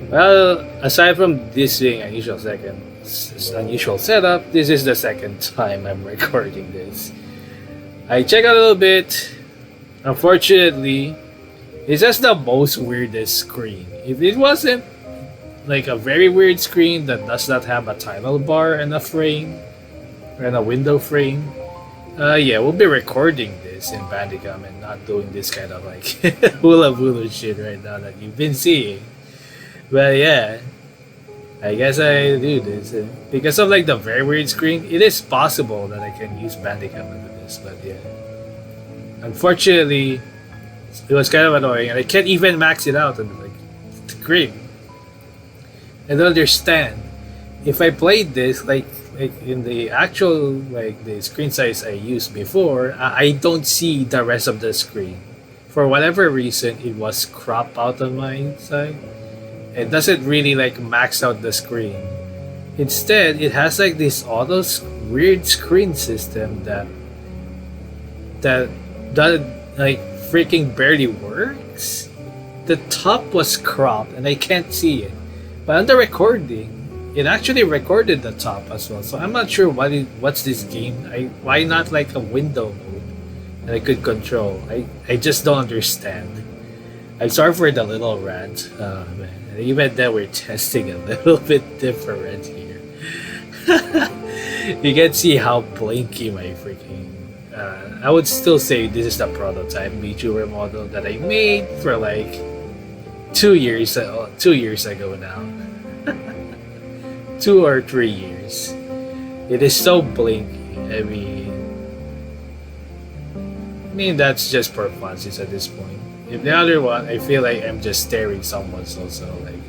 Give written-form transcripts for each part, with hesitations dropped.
Well, aside from this being unusual setup, this is the second time I'm recording this. I checked a little bit. Unfortunately, it's just the most weirdest screen. If it wasn't like a very weird screen that does not have a title bar and a frame and a window frame, yeah, we'll be recording this in bandicam and not doing this kind of like hula hula shit right now that you've been seeing. But yeah, I guess I do this because of like the very weird screen. It is possible that I can use bandicam with this, but yeah, unfortunately, it was kind of annoying, and I can't even max it out. And like, it's great. I don't understand. If I played this like in the actual like the screen size I used before, I don't see the rest of the screen. For whatever reason, it was cropped out on my side. It doesn't really like max out the screen. Instead, it has like this weird screen system that like freaking barely works. The top was cropped and I can't see it. But on the recording, it actually recorded the top as well. So I'm not sure what's this game. Why not like a window mode that I could control? I just don't understand. I'm sorry for the little rant, man. Even then, we're testing a little bit different here. You can see how blinky my freaking. I would still say this is the prototype vtuber model that I made for like 2 years. 2 years ago now. 2 or 3 years. It is so blinky. I mean that's just for funsies at this point. If the other one, I feel like I'm just staring someone's also like.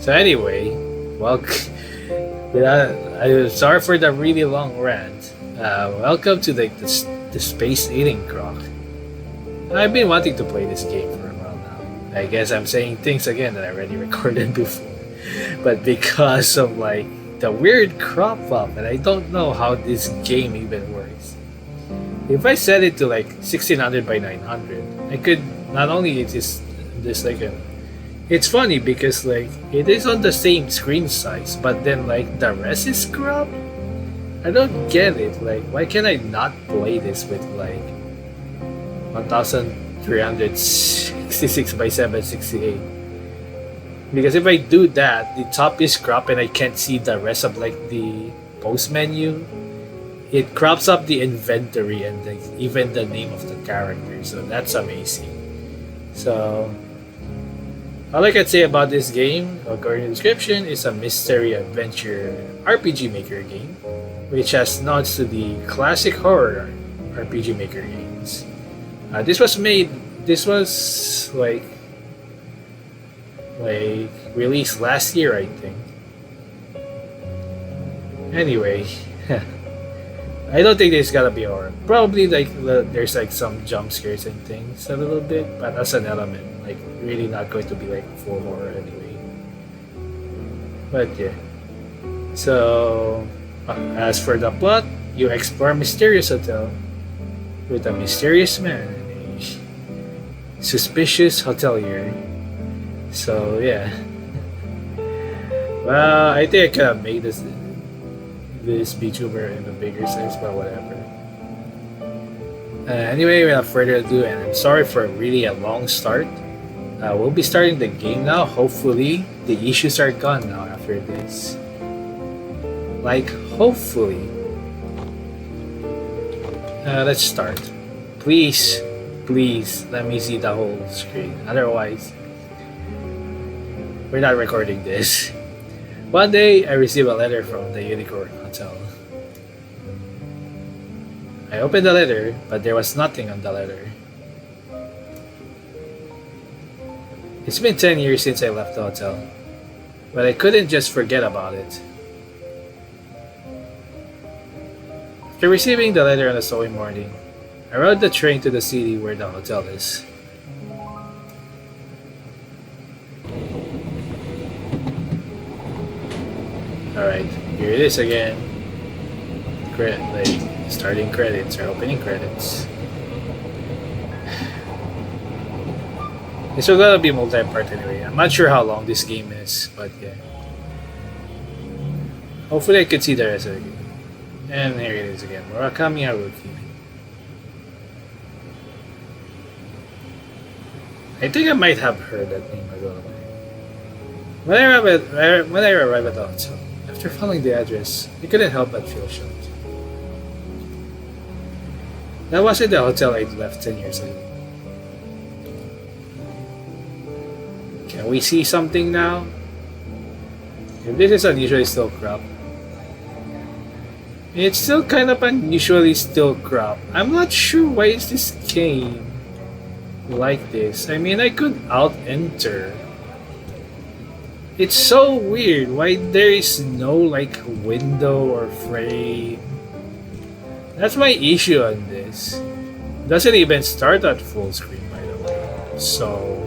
So anyway, well, I'm sorry for the really long rant. Welcome to the Space-Eating Croc. I've been wanting to play this game for a while now. I guess I'm saying things again that I already recorded before, but because of like the weird crop up, and I don't know how this game even works. If I set it to like 1600 by 900, I could not only it is this like it's funny because like it is on the same screen size, but then like the rest is cropped. I don't get it. Like, why can I not play this with like 1366 by 768? Because if I do that, the top is cropped and I can't see the rest of like the post menu. It crops up the inventory and even the name of the character, so that's amazing. So, all I can say about this game, according to the description, is a mystery adventure RPG Maker game, which has nods to the classic horror RPG Maker games. This was like released last year, I think. Anyway. I don't think there's gotta be horror. Probably like there's like some jump scares and things a little bit, but as an element, like really not going to be like full horror anyway. But yeah. So as for the plot, you explore a mysterious hotel with a mysterious man and a suspicious hotelier. So yeah. Well, I think I could have made this VTuber in a bigger size, but whatever. Anyway, without further ado, and I'm sorry for really a long start. We'll be starting the game now. Hopefully, the issues are gone now after this. Like, hopefully. Let's start. Please, let me see the whole screen. Otherwise, we're not recording this. One day, I received a letter from the Unicorn Hotel. I opened the letter, but there was nothing on the letter. It's been 10 years since I left the hotel, but I couldn't just forget about it. After receiving the letter on the following morning, I rode the train to the city where the hotel is. Alright, here it is again. Starting credits or opening credits. It's still gonna be multi-part anyway. I'm not sure how long this game is, but yeah. Hopefully I can see the rest of the game. And here it is again. Murakami Haruki. I think I might have heard that name. I don't know. When I arrived at the hotel, after following the address, I couldn't help but feel shocked. That wasn't the hotel I left 10 years ago. Can we see something now? If this is unusually still cropped. It's still kind of unusually still cropped. I'm not sure why is this game like this. I mean, I could out-enter. It's so weird why there is no like window or frame. That's my issue on this. It doesn't even start at full screen, by the way. So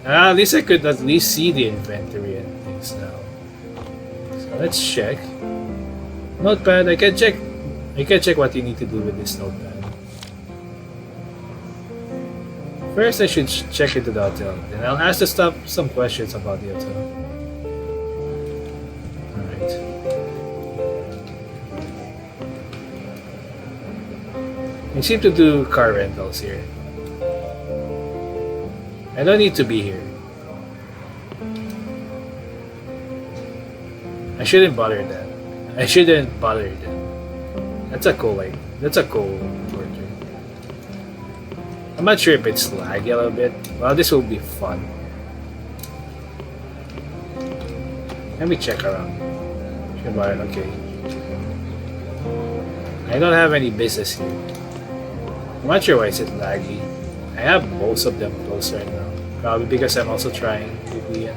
at least I could at least see the inventory and things now. So let's check. Notepad, I can check what you need to do with this notepad. First I should check into the hotel. Then I'll ask the staff some questions about the hotel. Alright. I seem to do car rentals here. I don't need to be here. I shouldn't bother that. I shouldn't bother them. That's a cool portrait. I'm not sure if it's laggy a little bit. Well, this will be fun. Let me check around. Shouldn't bother. Okay. I don't have any business here. I'm not sure why it's laggy. I have most of them closed right now. Probably because I'm also trying to be.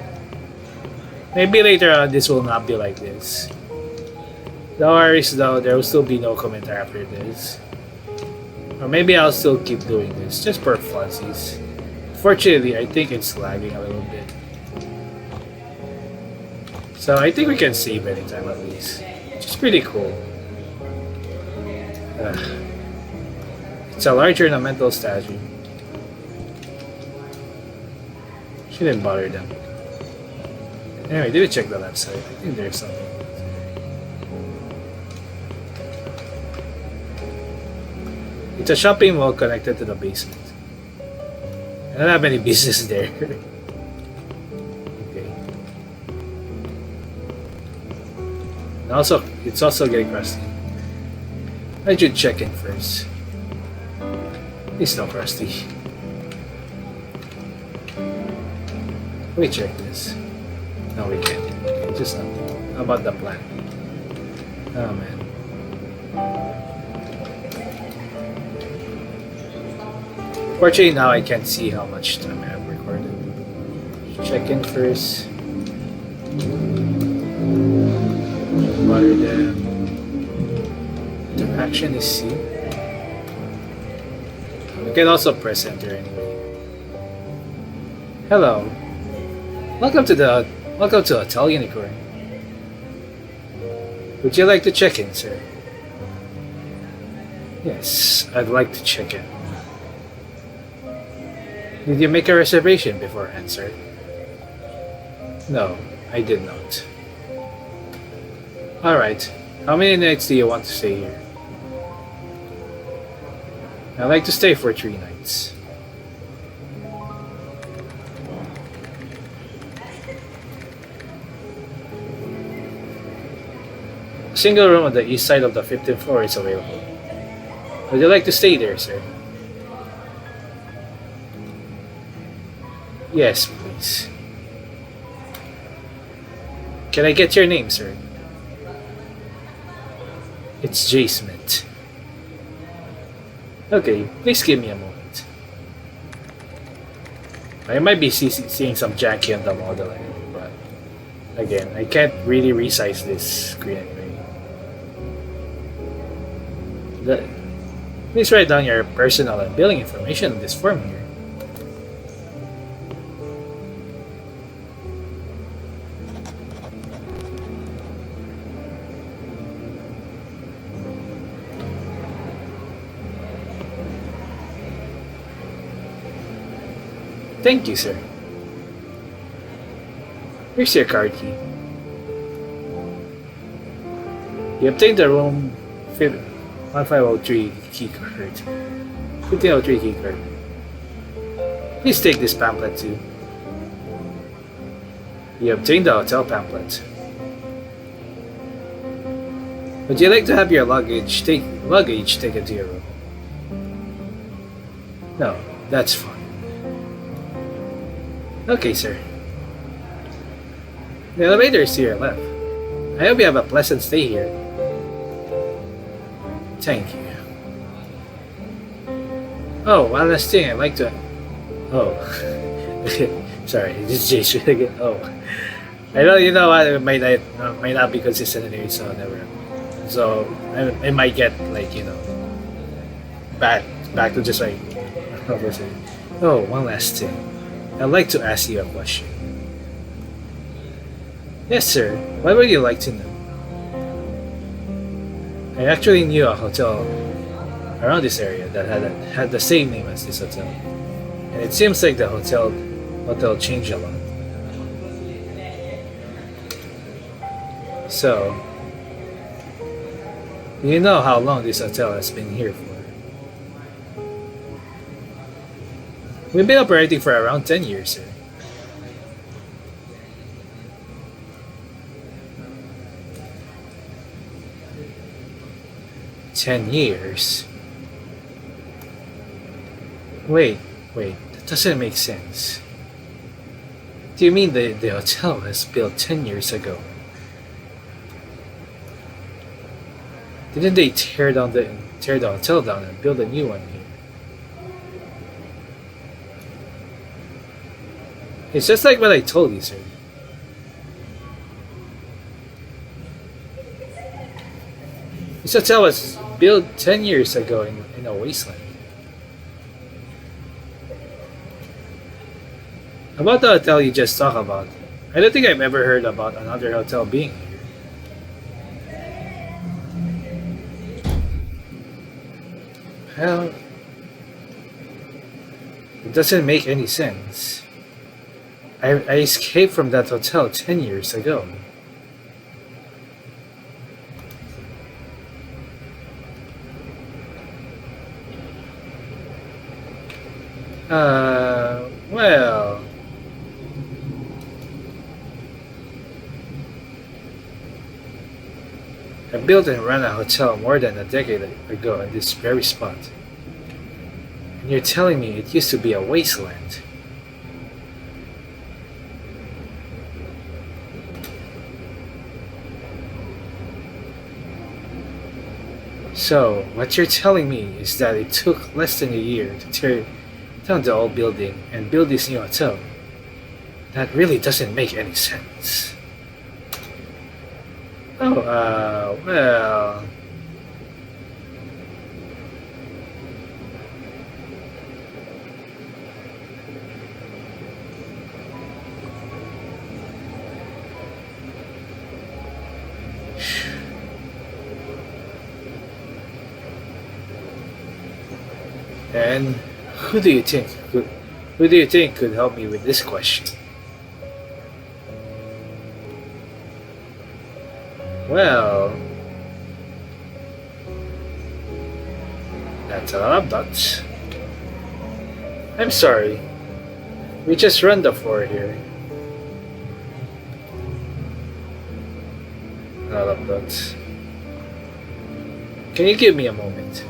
Maybe later on this will not be like this. No worries though, there will still be no commentary after this. Or maybe I'll still keep doing this, just for funsies. Fortunately, I think it's lagging a little bit. So I think we can save anytime at least. Which is pretty cool. It's a large ornamental statue. Shouldn't bother them. Anyway, did we check the left side? I think there's something. It's a shopping mall connected to the basement. I don't have any business there. Okay. And also, it's also getting crusty. I should check in first. It's not crusty. Let me check this. No, we can't. Okay, just nothing. How about the plan? Oh man. Fortunately, now I can't see how much time I have recorded. Check in first. Water them. Interaction is C. We can also press enter anyway. Hello. Welcome to Hotel Unicorn. Would you like to check in, sir? Yes, I'd like to check in. Did you make a reservation before answer? No, I did not. Alright, how many nights do you want to stay here? I'd like to stay for 3 nights. A single room on the east side of the 15th floor is available. Would you like to stay there, sir? Yes, please. Can I get your name, sir? It's J. Smith. Okay, please give me a moment. I might be seeing some janky on the model, but again, I can't really resize this screen anyway. Please write down your personal and billing information on this form here. Thank you, sir. Here's your card key. You obtained the room 1503 key card. 1503 key card. Please take this pamphlet too. You obtained the hotel pamphlet. Would you like to have your luggage taken to your room? No, that's fine. Okay, sir. The elevator is to your left. I hope you have a pleasant stay here. Thank you. Oh, one last thing I'd like to... Oh. Sorry, this is Jason again. Oh. I know, you know what, it might not be consistent anyway, so never. So, I might get, like, you know, back to just like... Oh, one last thing. I'd like to ask you a question. Yes, sir. What would you like to know? I actually knew a hotel around this area that had the same name as this hotel, and it seems like the hotel changed a lot. So, do you know how long this hotel has been here for? We've been operating for around 10 years, sir. $10. Wait, that doesn't make sense. Do you mean the hotel was built 10 years ago? Didn't they tear the hotel down and build a new one here? It's just like what I told you, sir. This hotel was built 10 years ago in a wasteland. About the hotel you just talked about, I don't think I've ever heard about another hotel being here. Well, it doesn't make any sense. I escaped from that hotel 10 years ago. Well... I built and ran a hotel more than a decade ago in this very spot. And you're telling me it used to be a wasteland? So, what you're telling me is that it took less than a year to tear down the old building and build this new hotel? That really doesn't make any sense. Oh, well... And who do you think could help me with this question? Well, that's a lot of dots. I'm sorry. We just run the floor here. A lot of dots. Can you give me a moment?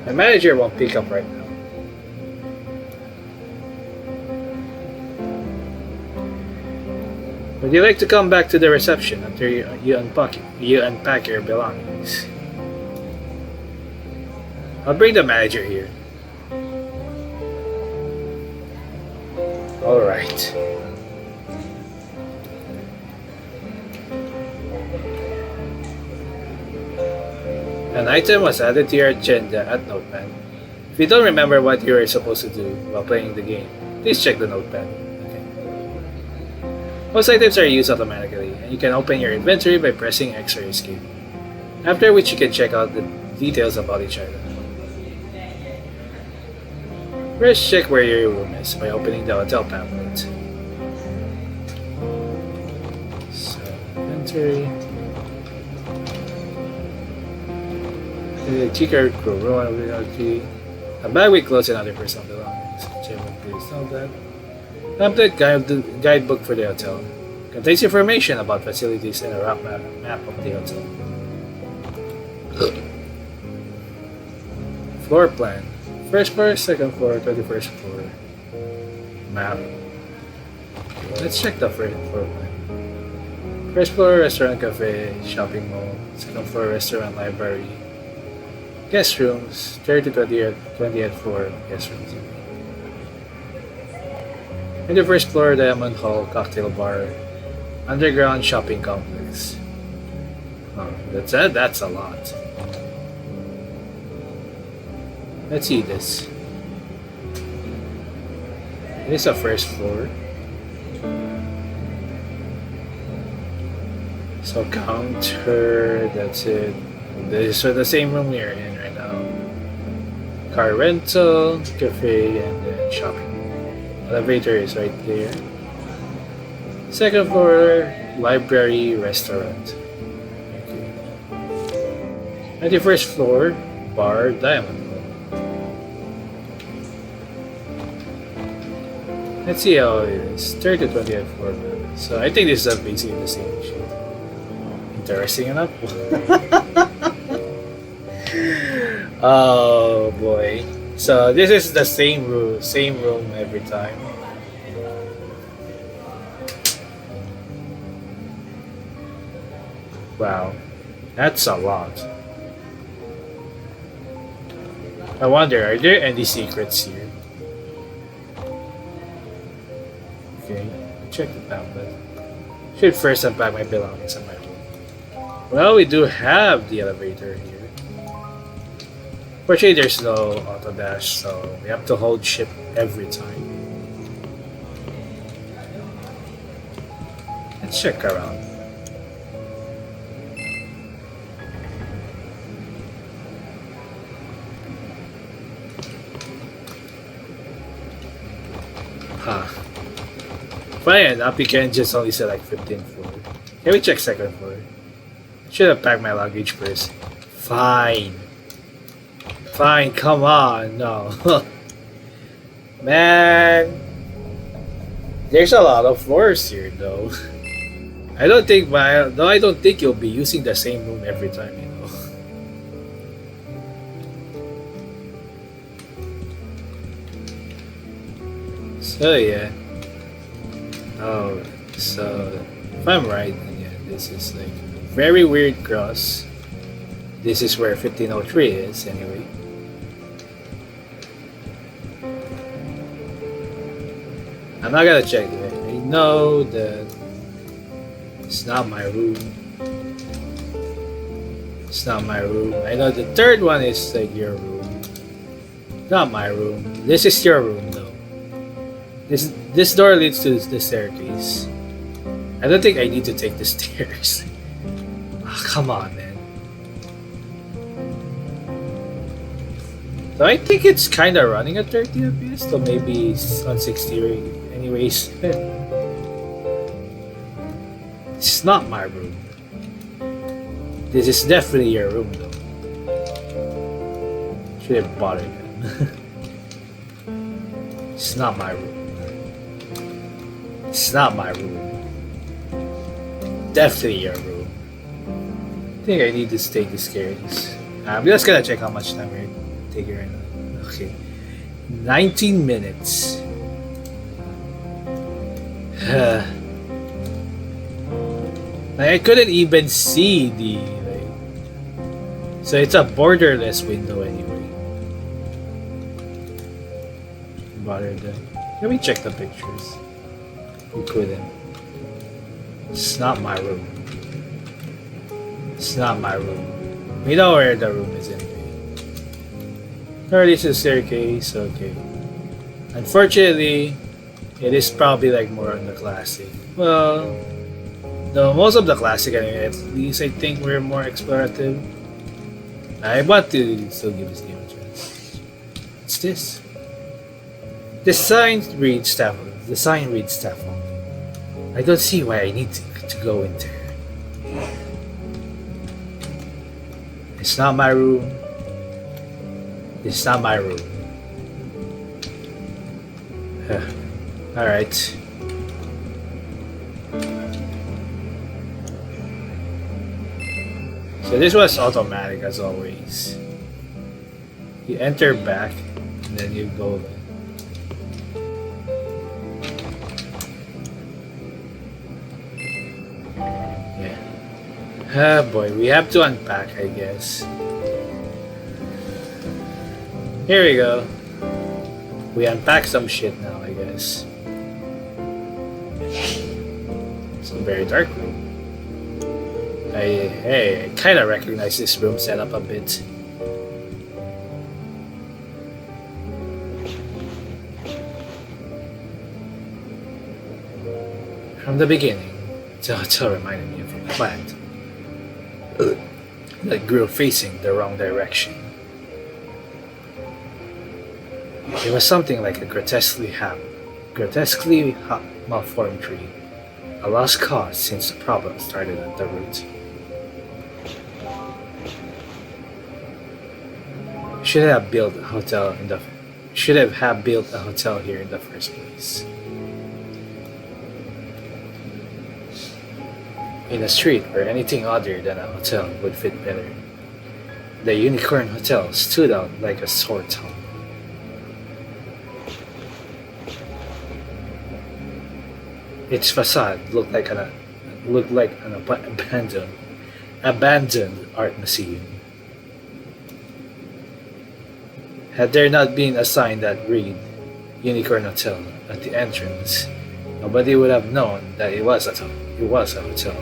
The manager won't pick up right now. Would you like to come back to the reception after you unpack your belongings? I'll bring the manager here. Alright. An item was added to your agenda at Notepad. If you don't remember what you were supposed to do while playing the game, please check the Notepad. Okay. Most items are used automatically, and you can open your inventory by pressing X or Escape. After which you can check out the details about each item. First, check where your room is by opening the hotel pamphlet. So, inventory. The T-card crew, a bag with clothes and other personal belongings. Check please know that. Pamphlet guidebook for the hotel. Contains information about facilities and a rough map of the hotel. Floor plan. First floor, second floor, 21st floor. Map. Let's check the first floor plan. First floor, restaurant, cafe, shopping mall. Second floor, restaurant, library. Guest rooms, 3rd to 20th floor guest rooms. And the first floor, Diamond Hall, cocktail bar, underground shopping complex. Oh, that's a lot. Let's see this. This is a first floor. So counter, that's it. This is the same room we're in right now. Car rental, cafe, and then shopping. Elevator is right there. Second floor, library, restaurant. Okay. 91st floor, bar, Diamond. Let's see how it is. 3rd to 20th floor. So I think this is basically the same shit. Interesting enough. Oh boy. So this is the same room every time. Wow. That's a lot. I wonder, are there any secrets here? Okay, check the pamphlet. Should first unpack my belongings in my room. Well, we do have the elevator here. Fortunately, there's no auto dash, so we have to hold ship every time. Let's check around. Huh. Funny enough, you can just only select 15th floor. Can we check second floor? Should have packed my luggage first. Fine. Fine, come on, no. Man. There's a lot of floors here though. I don't think you'll be using the same room every time, you know. So yeah. Oh, so if I'm right, then yeah, this is like a very weird cross. This is where 1503 is, anyway. I'm not gonna check it. I know that it's not my room. It's not my room. I know the third one is like your room. Not my room. This is your room though. This door leads to the staircase. I don't think I need to take the stairs. Oh, come on, man. So I think it's kind of running at 30 FPS, so maybe it's on 60 anyways. It's not my room. This is definitely your room though. Should have bothered them. It's not my room. It's not my room. Definitely your room. I think I need to take the stairs. I'm just gonna check how much time we're taking right now. Okay. 19 minutes. Like, I couldn't even see the so it's a borderless window anyway. Bother them. Let me check the pictures. We couldn't. It's not my room. It's not my room. We know where the room is anyway. Or at least a staircase, okay. Unfortunately, it is probably like more on the classic. Well, most of the classic anyway, at least I think we're more explorative. I want to still give this game a chance. What's this? The sign reads staff. The sign reads staff only. I don't see why I need to go in there. It's not my room. It's not my room. Alright. So this was automatic as always. You enter back and then you go there. Ah boy, we have to unpack, I guess. Here we go. We unpack some shit now, I guess. It's a very dark room. I kind of recognize this room setup a bit. From the beginning, the hotel reminded me of a plant that grew facing the wrong direction. It was something like a grotesquely malformed tree, a lost cause since the problem started at the root. Should have built a hotel here in the first place. In a street where anything other than a hotel would fit better, the Unicorn Hotel stood out like a sore thumb. Its facade looked like an abandoned art museum. Had there not been a sign that read Unicorn Hotel at the entrance, nobody would have known that it was a hotel.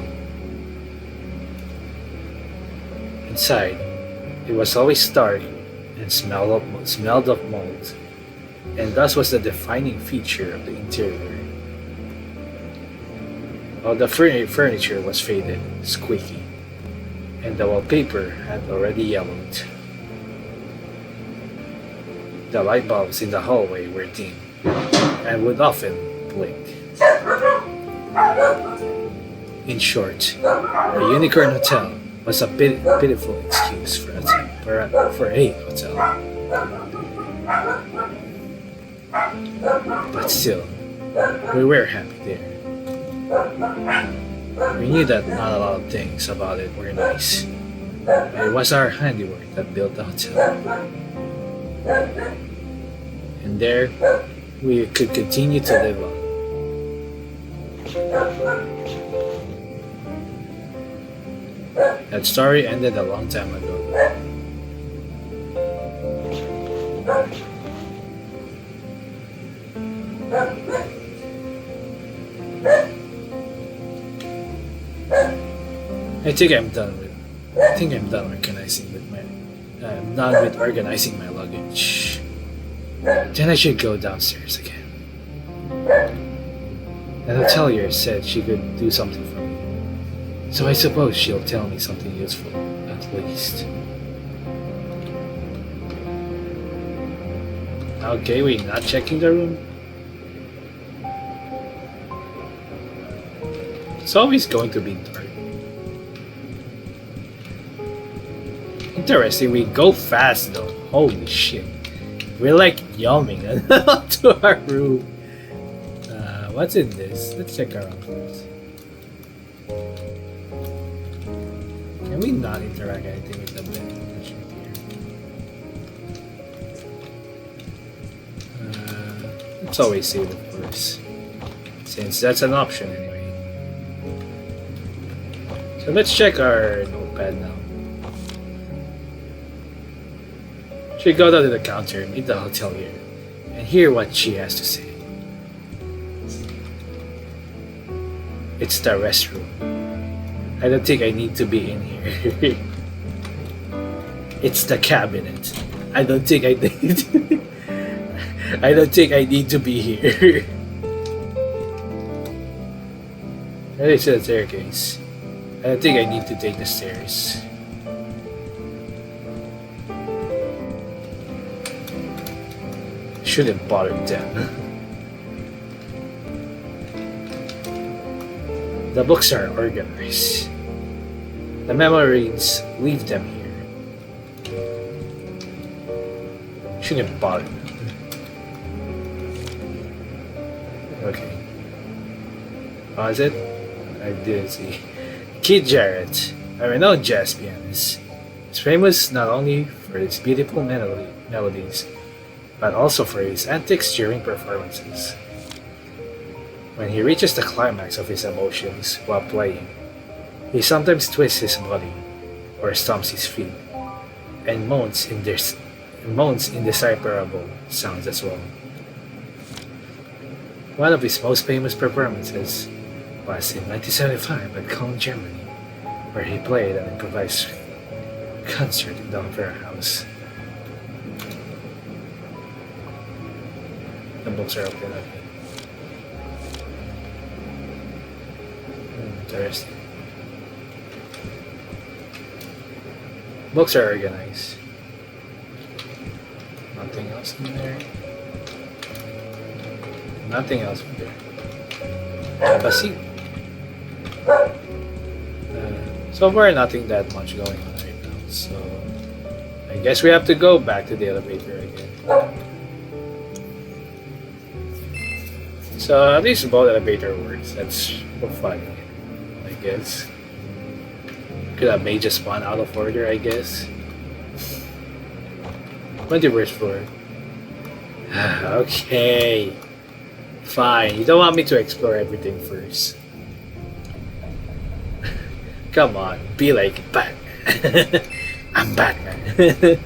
Inside, it was always dark and smelled of mold, and thus was the defining feature of the interior. All the furniture was faded, squeaky, and the wallpaper had already yellowed. The light bulbs in the hallway were dim and would often blink. In short, the Unicorn Hotel was a pitiful excuse for a hotel. But still, we were happy there. We knew that not a lot of things about it were nice, but it was our handiwork that built the hotel. And there, we could continue to live on. That story ended a long time ago. I think I'm done organizing my luggage. Then I should go downstairs again. The hotelier said she could do something for me, so I suppose she'll tell me something useful, at least. Okay, we're not checking the room. It's always going to be dark. Interesting, we go fast though. Holy shit. We're like yawning to our room. What's in this? Let's check around first. Can we not interact anything with the bed? Let's always save it first, since that's an option anyway. So let's check our notepad now. She go down to the counter, meet the hotelier, and hear what she has to say. It's the restroom. I don't think I need to be in here. It's the cabinet. I don't think I need. I don't think I need to be here. Ready to the staircase. I don't think I need to take the stairs. Shouldn't bother them. The books are organized. The memo reads, leave them here. Shouldn't bother them. Okay. Oh, is it? I didn't see. Keith Jarrett, a renowned jazz pianist, is famous not only for his beautiful melodies, but also for his antics during performances. When he reaches the climax of his emotions while playing, he sometimes twists his body or stomps his feet and moans indecipherable sounds as well. One of his most famous performances was in 1975 at Cologne, Germany, where he played an improvised concert in the opera house. The books are open. Interesting. Books are organized. Nothing else in there. Nothing else in there. Have a seat. So far, nothing that much going on right now. So, I guess we have to go back to the elevator again. So, at least both elevator works. That's fun, I guess. Could have made just one out of order, I guess. 21st floor. Okay. Fine. You don't want me to explore everything first. Come on, be like Batman. I'm Batman.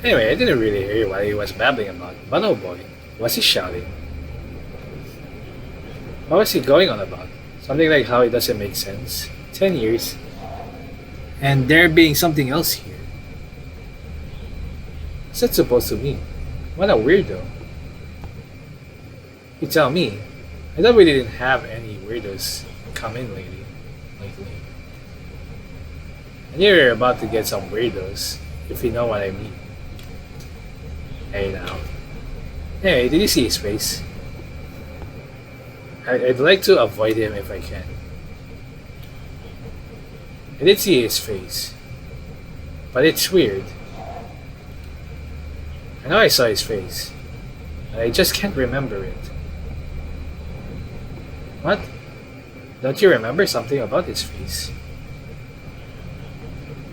Anyway, I didn't really hear what he was babbling about, but oh boy, was he shouting? What was he going on about? Something like how it doesn't make sense. 10 years. And there being something else here. What's that supposed to mean? What a weirdo. You tell me. I thought we didn't have any weirdos come in lately. And you're about to get some weirdos, if you know what I mean. Hey now. Hey, did you see his face? I'd like to avoid him if I can. I did see his face. But it's weird. I know I saw his face. But I just can't remember it. What? Don't you remember something about his face?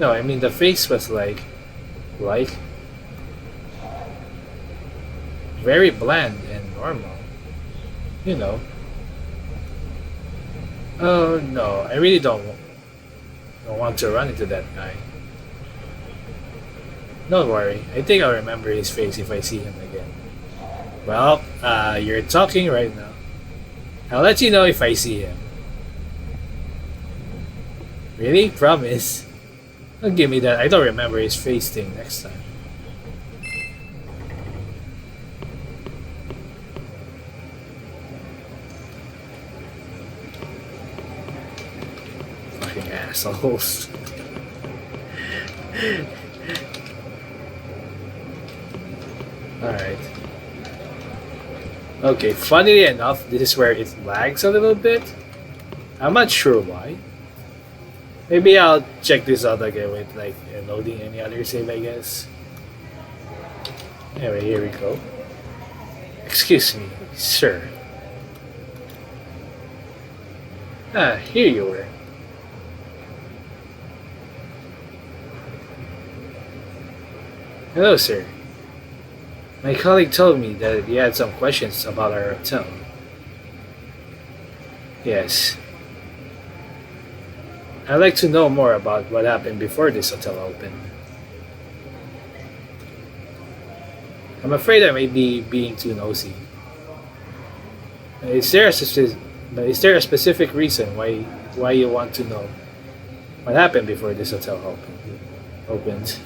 No, I mean the face was like very bland and normal. You know. Oh no, I really don't want to run into that guy. Don't worry, I think I'll remember his face if I see him again. Well, you're talking right now. I'll let you know if I see him. Really? Promise? Don't give me that I don't remember his face thing next time. Fucking assholes. Alright. Okay, funnily enough, this is where it lags a little bit. I'm not sure why. Maybe I'll check this out again with like loading any other save, I guess. Anyway, here we go. Excuse me, sir. Ah, here you were. Hello, sir. My colleague told me that you had some questions about our hotel. Yes. I'd like to know more about what happened before this hotel opened. I'm afraid I may be being too nosy. Is there a But is there a specific reason why you want to know what happened before this hotel opened?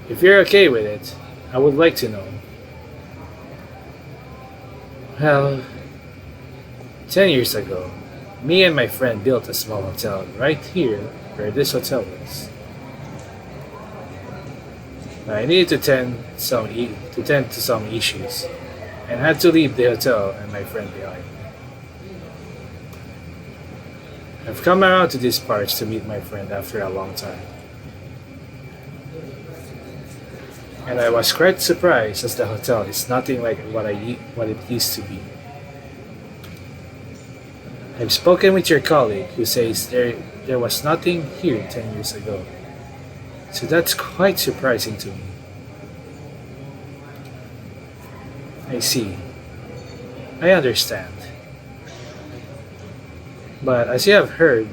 If you're okay with it, I would like to know. Well, 10 years ago, me and my friend built a small hotel right here where this hotel is. I needed to tend to some issues and had to leave the hotel and my friend behind. I've come around to these parts to meet my friend after a long time. And I was quite surprised as the hotel is nothing like what it used to be. I've spoken with your colleague who says there was nothing here 10 years ago. So that's quite surprising to me. I see. I understand. But as you have heard,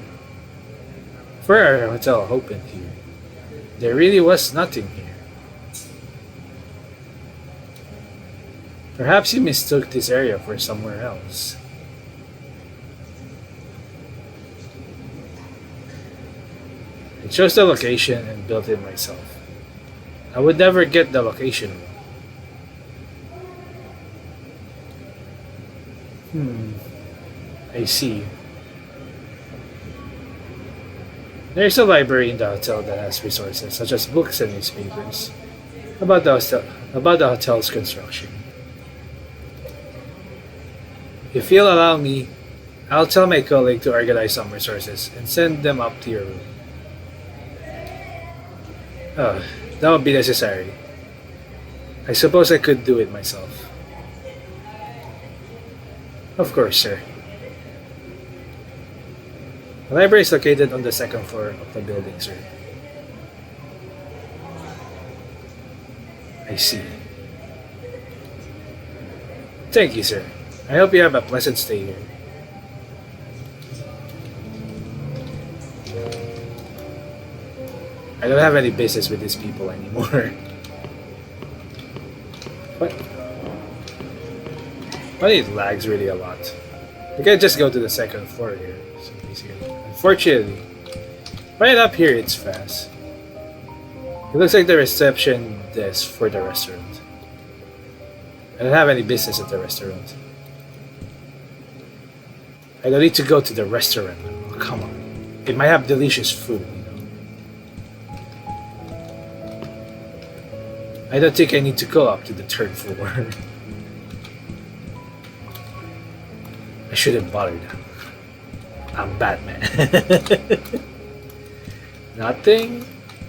before our hotel opened here, there really was nothing here. Perhaps you mistook this area for somewhere else. I chose the location and built it myself. I would never get the location wrong. I see. There's a library in the hotel that has resources such as books and newspapers about the hotel's construction. If you'll allow me, I'll tell my colleague to organize some resources and send them up to your room. Oh, that would be necessary. I suppose I could do it myself. Of course, sir. The library is located on the second floor of the building, sir. I see. Thank you, sir. I hope you have a pleasant stay here. I don't have any business with these people anymore. What? But it lags really a lot. We can just go to the second floor here. So basically, unfortunately, right up here it's fast. It looks like the reception desk for the restaurant. I don't have any business at the restaurant. I don't need to go to the restaurant. Oh, come on. It might have delicious food, you know. I don't think I need to go up to the third floor. I shouldn't bother them. I'm Batman. Nothing?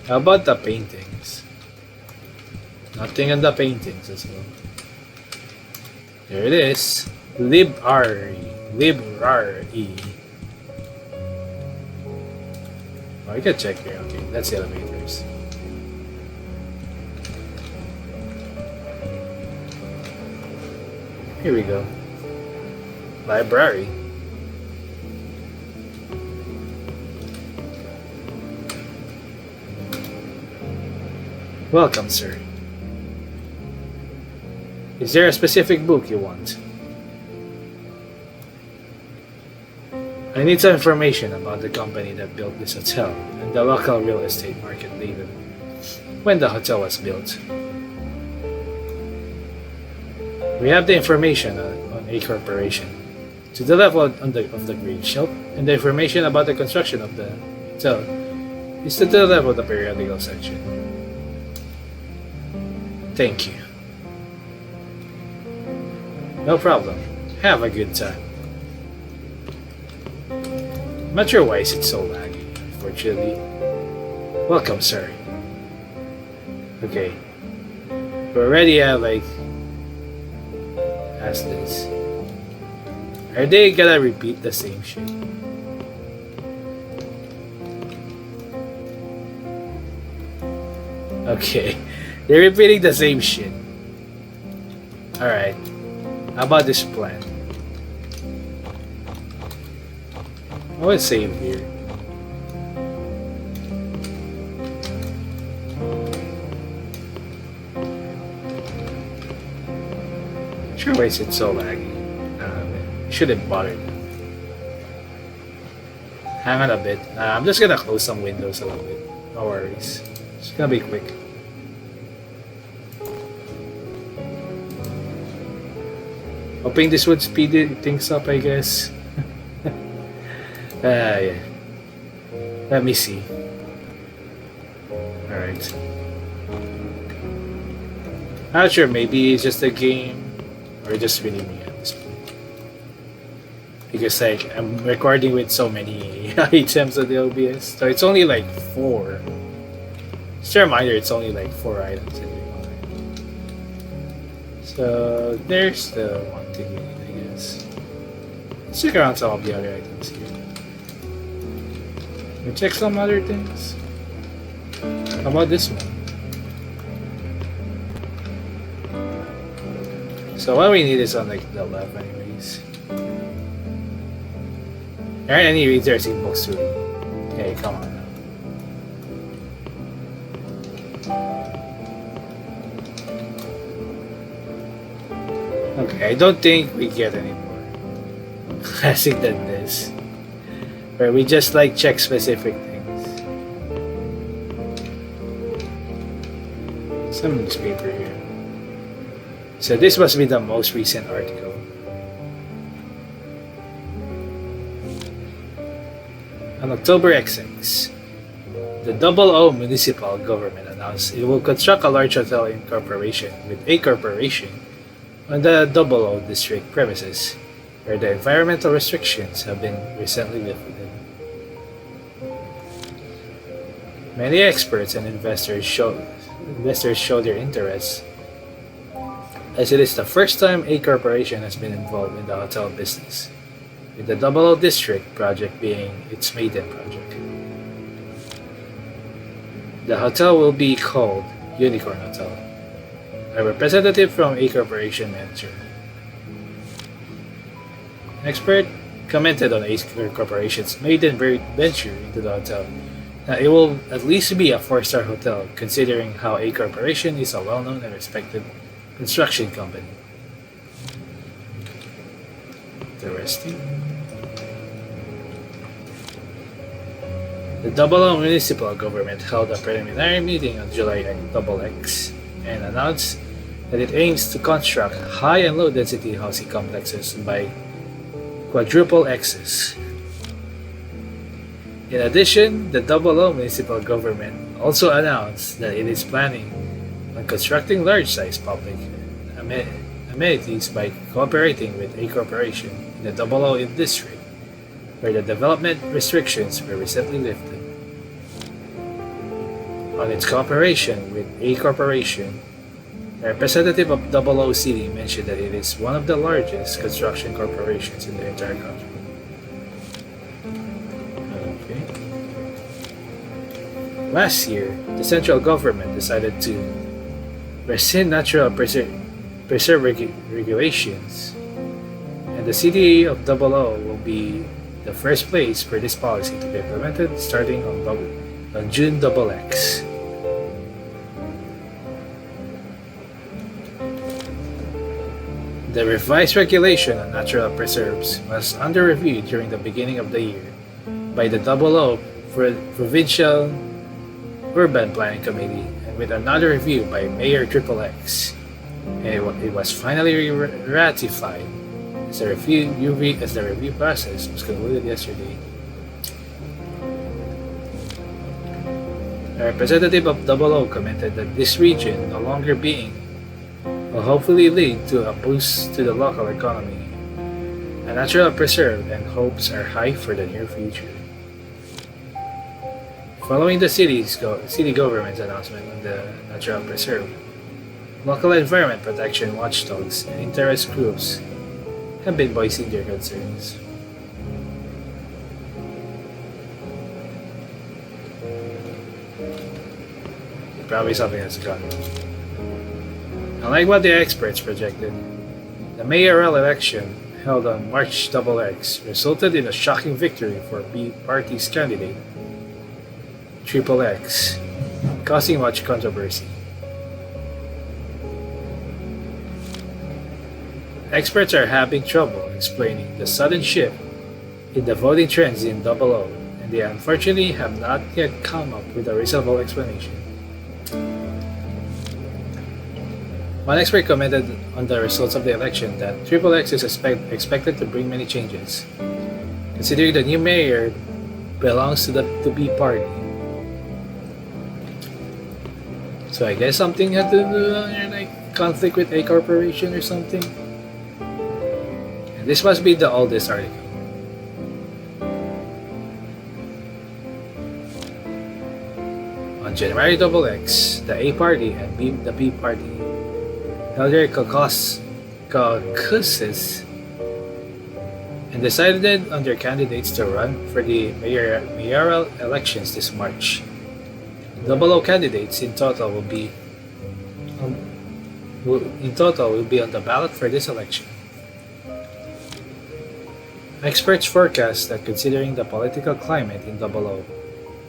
How about the paintings? Nothing on the paintings as well. There it is. Library. Oh, I can check here. Okay, that's the elevators. Here we go. Library. Welcome, sir. Is there a specific book you want? I need some information about the company that built this hotel and the local real estate market later when the hotel was built. We have the information on a corporation to the level of the grade shelf, and the information about the construction of the hotel is to the level of the periodical section. Thank you. No problem. Have a good time. I'm not sure why is it so laggy, unfortunately. Welcome, sir. Okay. We already have ask this. Are they gonna repeat the same shit? Okay. They're repeating the same shit. Alright. How about this plan? I will save here. Sure, why is it so laggy? Shouldn't bother. Hang on a bit. I'm just gonna close some windows a little bit. No worries. It's gonna be quick. Hoping this would speed things up, I guess. Yeah. Let me see. Alright. Not sure, maybe it's just a game or just really me at this point. Because like I'm recording with so many items on the OBS, so it's only like 4. Just a reminder, it's only like 4 items in the So there's the one thing we need, I guess. Let's check around some of the other items here. We check some other things. How about this one? So what we need is on like the left anyways. There aren't any interesting books to read. Okay, come on now. Okay, I don't think we get any more classic than this. Where we just like check specific things. Some newspaper here. So this must be the most recent article. On October XX, the O municipal government announced it will construct a large hotel in cooperation with a corporation on the O district premises, where the environmental restrictions have been recently lifted. Many experts and investors show their interest, as it is the first time a corporation has been involved in the hotel business, with the O district project being its maiden project. The hotel will be called Unicorn Hotel. A representative from a corporation mentioned. An expert commented on a corporation's maiden venture into the hotel. It will at least be a 4-star hotel, considering how a corporation is a well-known and respected construction company. Interesting. The O municipal government held a preliminary meeting on July XX and announced that it aims to construct high and low density housing complexes by quadruple X's. In addition, the O municipal government also announced that it is planning on constructing large-sized public amenities by cooperating with a corporation in the O district, where the development restrictions were recently lifted. On its cooperation with a corporation, a representative of O City mentioned that it is one of the largest construction corporations in the entire country. Last year, the central government decided to rescind natural preserve regulations, and the city of O will be the first place for this policy to be implemented starting on June XX. The revised regulation on natural preserves was under review during the beginning of the year by the O Provincial Urban Planning Committee, and with another review by Mayor XXX. It was finally ratified as the review process was concluded yesterday. A representative of O commented that this region no longer being will hopefully lead to a boost to the local economy. A natural preserve and hopes are high for the near future. Following the city government's announcement on the natural preserve, local environment protection watchdogs and interest groups have been voicing their concerns. Probably something that's gone wrong. Unlike what the experts projected, the mayoral election held on March XX resulted in a shocking victory for B Party's candidate, XXX, causing much controversy. Experts are having trouble explaining the sudden shift in the voting trends in Double O, and they unfortunately have not yet come up with a reasonable explanation. One expert commented on the results of the election that Triple X is expected to bring many changes, considering the new mayor belongs to the B party. So I guess something had to do like conflict with A corporation or something. And this must be the oldest article. On January XX, the A party and the B party held their caucuses and decided on their candidates to run for the mayoral elections this March. Double O candidates in total will be on the ballot for this election. Experts forecast that considering the political climate in Double O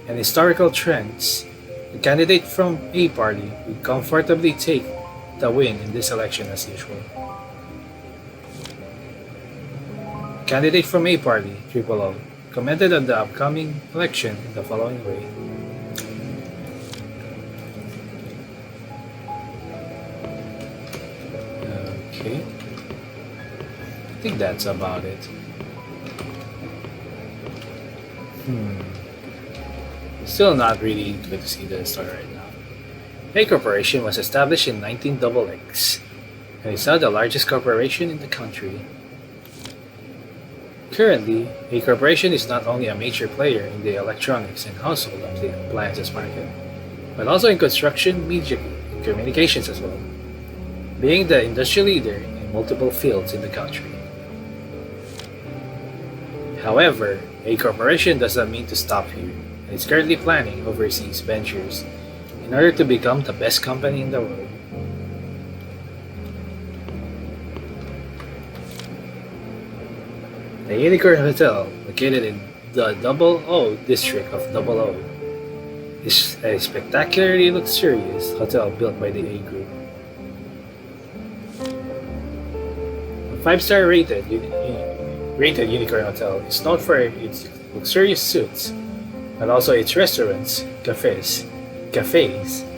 and historical trends, the candidate from A party would comfortably take the win in this election as usual. The candidate from A party, Triple O, commented on the upcoming election in the following way. Okay. I think that's about it. Still not really good to see the story right now. A Corporation was established in 19XX and is now the largest corporation in the country. Currently, A Corporation is not only a major player in the electronics and household appliances market, but also in construction, media, and communications as well, being the industry leader in multiple fields in the country. However, A Corporation does not mean to stop here, and is currently planning overseas ventures in order to become the best company in the world. The Unicorn Hotel, located in the Double O district of Double O, is a spectacularly luxurious hotel built by the A Group. A 5-star rated Unicorn Hotel is known for its luxurious suites, but also its restaurants, cafes,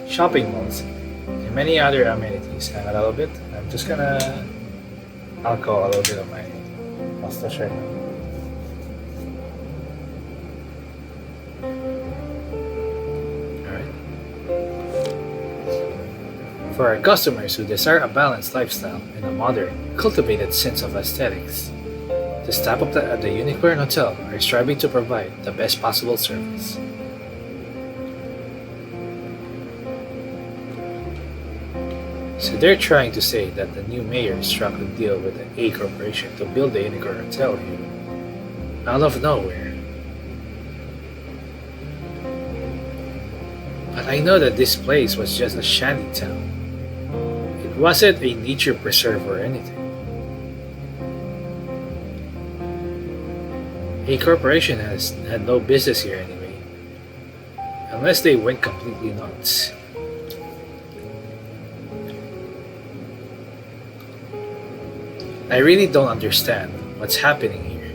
shopping malls, and many other amenities. Hang on a little bit. I'm just gonna alcohol a little bit of my mustache right now. Alright. For our customers who desire a balanced lifestyle and a modern, cultivated sense of aesthetics, the staff at the Unicorn Hotel are striving to provide the best possible service. So they're trying to say that the new mayor struck a deal with the A Corporation to build the Unicorn Hotel here, out of nowhere. But I know that this place was just a shanty town. It wasn't a nature preserve or anything. A corporation had no business here anyway, unless they went completely nuts. I really don't understand what's happening here.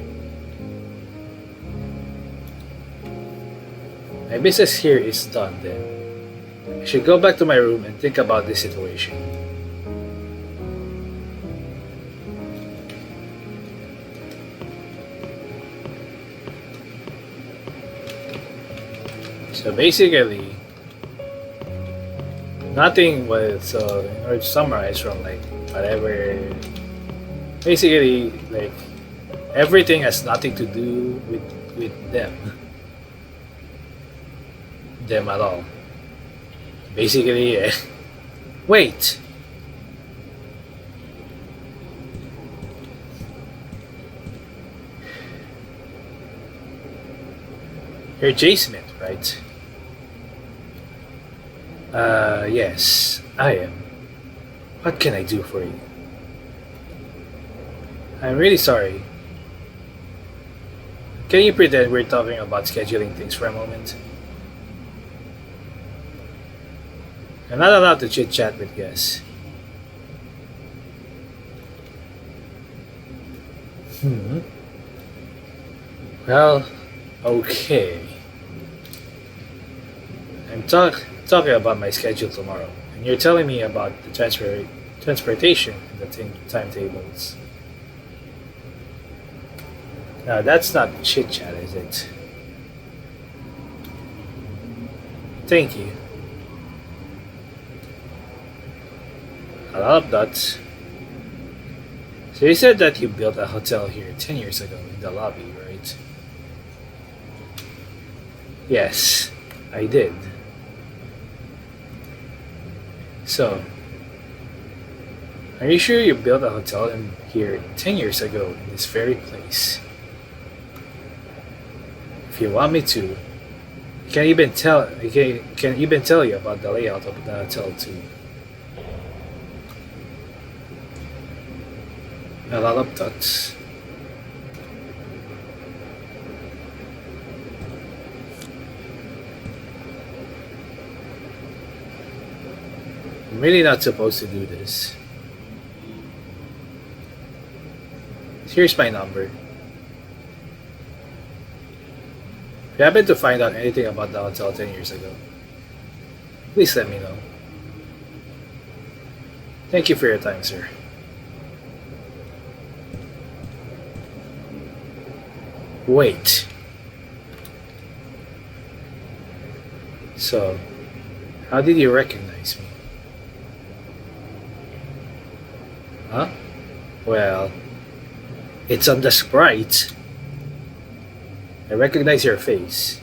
My business here is done then. I should go back to my room and think about this situation. So basically, nothing was, in order to summarize from like whatever, basically like everything has nothing to do with them at all. Basically, wait. You're J. Smith, right? Yes, I am. What can I do for you? I'm really sorry. Can you pretend we're talking about scheduling things for a moment? I'm not allowed to chit-chat with guests. Hmm. Well, okay. Talking about my schedule tomorrow, and you're telling me about the transportation and the timetables. Now that's not chit chat, is it? Thank you. I love that. So you said that you built a hotel here 10 years ago in the lobby, right? Yes, I did. So, are you sure you built a hotel in here 10 years ago in this very place? If you want me to, I can even tell you about the layout of the hotel too. A lot of dots. I'm really not supposed to do this. Here's my number. If you happen to find out anything about the hotel 10 years ago, please let me know. Thank you for your time, sir. Wait. So, how did you recognize me? Huh? Well, it's on the sprite. I recognize your face.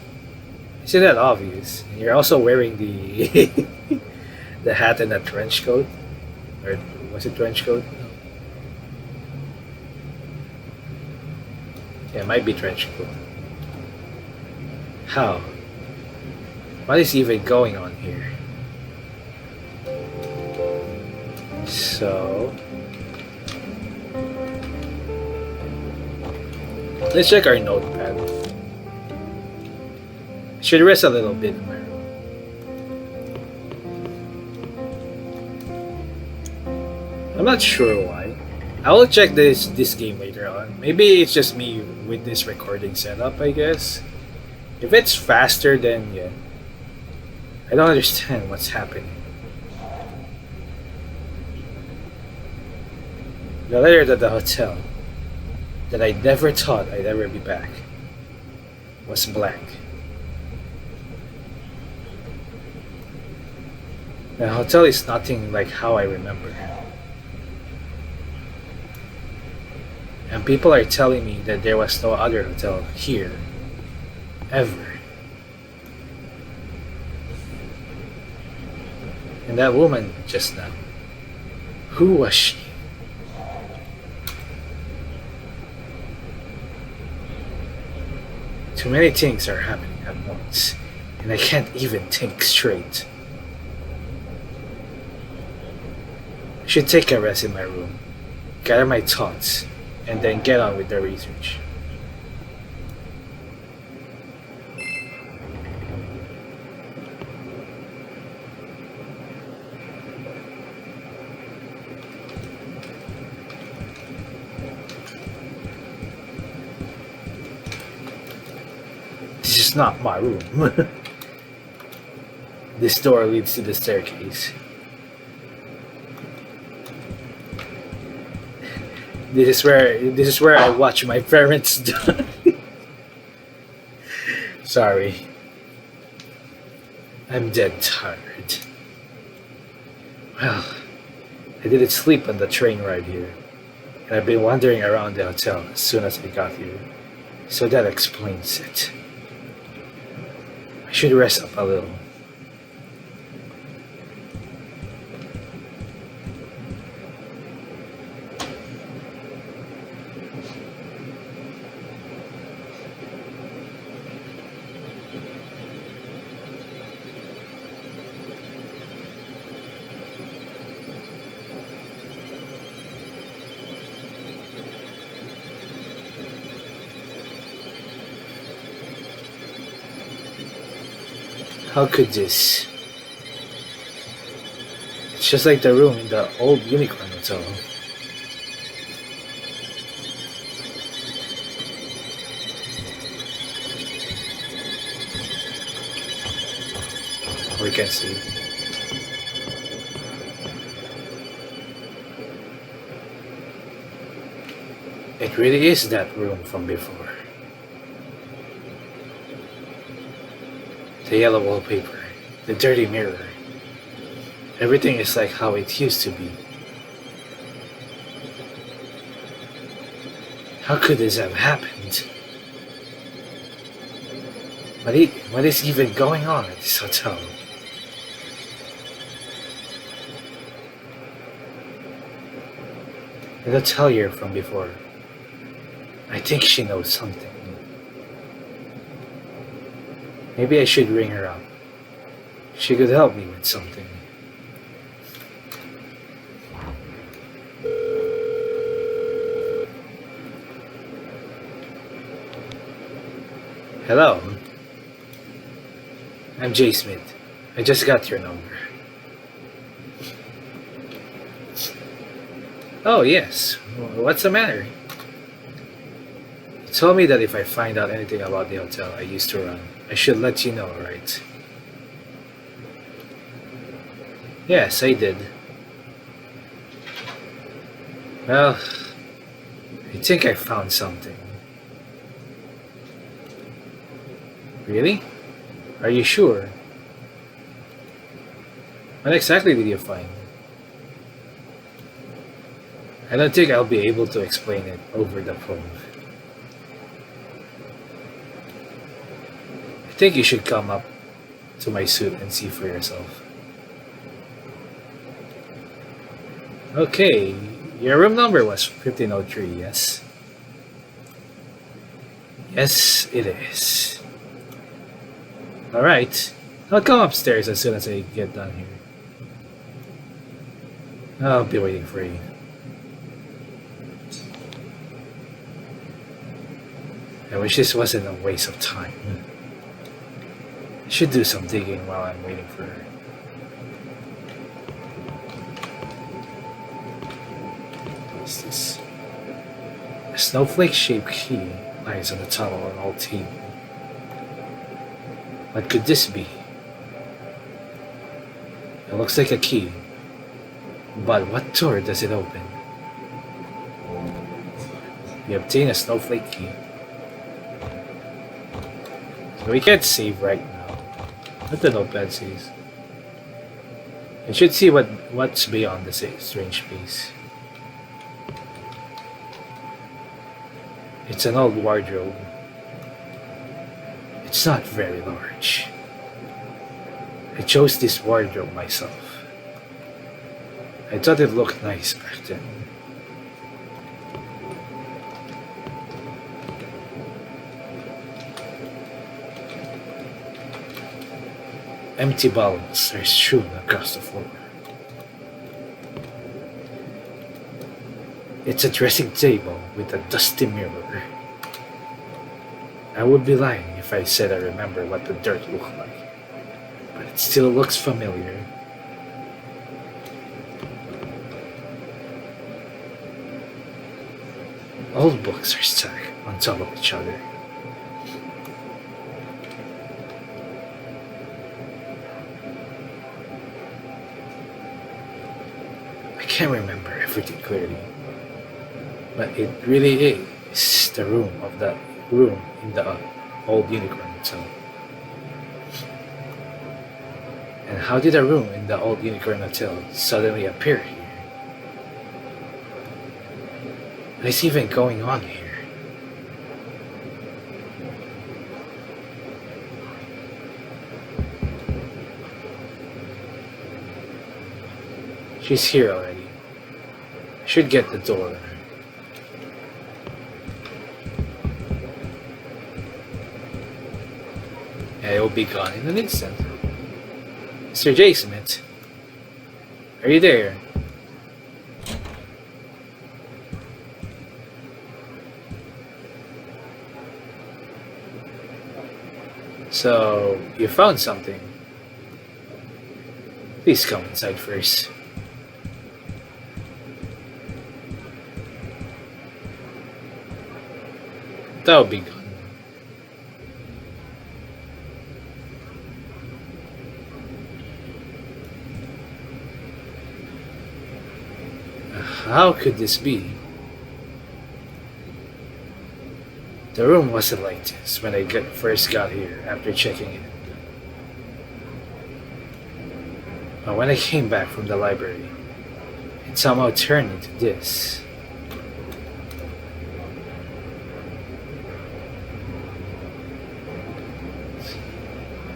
Isn't that obvious? And you're also wearing the the hat and the trench coat, or was it trench coat? No. Yeah, it might be trench coat. How? What is even going on here? So, let's check our notepad. Should rest a little bit in my room. I'm not sure why. I will check this game later on. Maybe it's just me with this recording setup, I guess. If it's faster, then yeah. I don't understand what's happening. The letter to the hotel that I never thought I'd ever be back was blank. The hotel is nothing like how I remember. And people are telling me that there was no other hotel here, ever. And that woman just now, who was she? Too many things are happening at once, and I can't even think straight. I should take a rest in my room, gather my thoughts, and then get on with the research. This is not my room. This door leads to the staircase. This is where I watch my parents die. Sorry. I'm dead tired. Well, I didn't sleep on the train ride here. And I've been wandering around the hotel as soon as I got here. So that explains it. I should rest up a little. How could this? It's just like the room in the old Unicorn Hotel. we can see. It really is that room from before. The yellow wallpaper, the dirty mirror. Everything is like how it used to be. How could this have happened? What is even going on at this hotel? The hotelier from before. I think she knows something. Maybe I should ring her up. She could help me with something. Hello. I'm Jay Smith. I just got your number. Oh, yes. What's the matter? You told me that if I find out anything about the hotel I used to run, I should let you know, right? Yes, I did. Well, I think I found something. Really? Are you sure? What exactly did you find? I don't think I'll be able to explain it over the phone. I think you should come up to my suite and see for yourself. Okay, your room number was 1503, yes? Yes, it is. Alright, I'll come upstairs as soon as I get done here. I'll be waiting for you. I wish this wasn't a waste of time. I should do some digging while I'm waiting for her. What's this? A snowflake-shaped key lies on the top of an old table. What could this be? It looks like a key. But what door does it open? You obtain a snowflake key. So we can't save right now. What the notepad says. I should see what's beyond this strange space. It's an old wardrobe. It's not very large. I chose this wardrobe myself. I thought it looked nice back then. Empty bottles are strewn across the floor. It's a dressing table with a dusty mirror. I would be lying if I said I remember what the dirt looked like, but it still looks familiar. Old books are stacked on top of each other. I can't remember everything clearly, but it really is the room in the old Unicorn Hotel. And how did a room in the old Unicorn Hotel suddenly appear here? What's even going on here? She's here already. I should get the door. I will be gone in an instant. Mr. J. Smith, are you there? So, you found something. Please come inside first. That will be good. how could this be? The room wasn't like this when I first got here after checking it. But when I came back from the library, it somehow turned into this.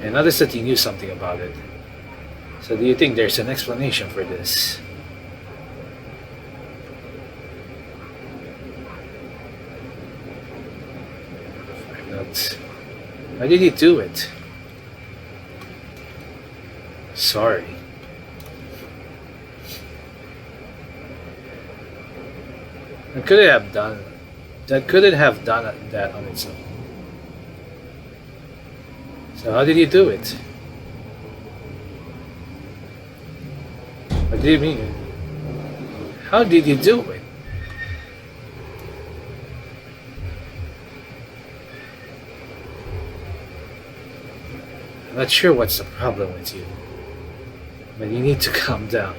I noticed that you knew something about it. So do you think there's an explanation for this? I'm not. Why did you do it? Sorry. That couldn't have done that on its own. So how did you do it? What do you mean? How did you do it? I'm not sure what's the problem with you, but you need to calm down.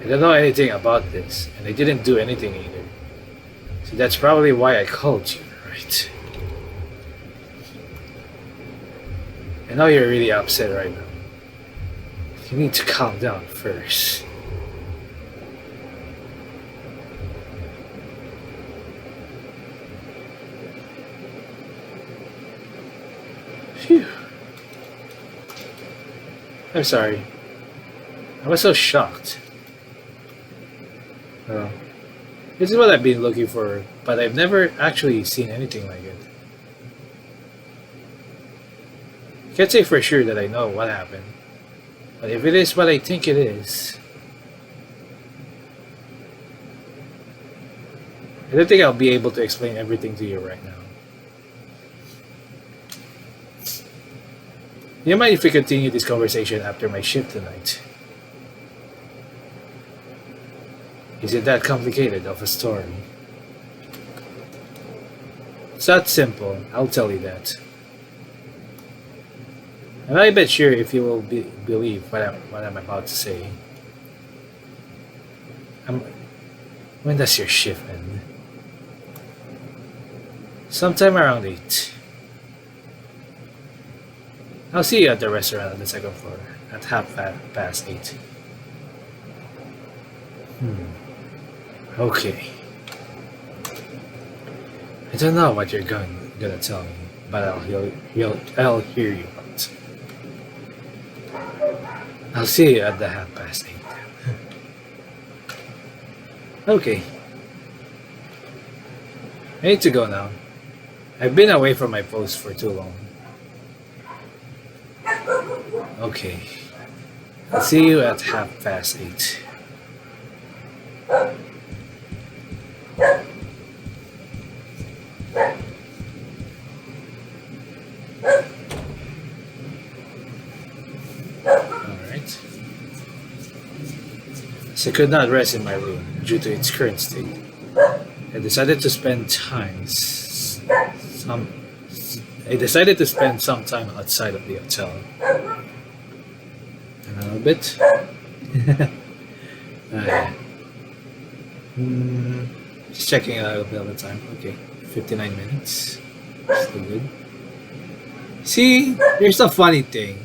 I don't know anything about this, and I didn't do anything either. So that's probably why I called you, right? I know you're really upset right now. You need to calm down first. Phew. I'm sorry. I was so shocked. This is what I've been looking for, but I've never actually seen anything like it. I can't say for sure that I know what happened, but if it is what I think it is, I don't think I'll be able to explain everything to you right now. Do you mind if we continue this conversation after my shift tonight? Is it that complicated of a story? It's not simple, I'll tell you that. I'm not even sure if you will believe what I'm about to say. When does your shift end? Sometime around 8. I'll see you at the restaurant on the second floor at 8:30. Okay. I don't know what you're gonna tell me, but I'll hear you out. I'll see you at the 8:30. Okay. I need to go now. I've been away from my post for too long. Okay. I'll see you at 8:30. Alright. So I could not rest in my room due to its current state. I decided to spend some time outside of the hotel. A little bit. Just checking out a bit of the time. Okay, 59 minutes. Still good. See, here's the funny thing.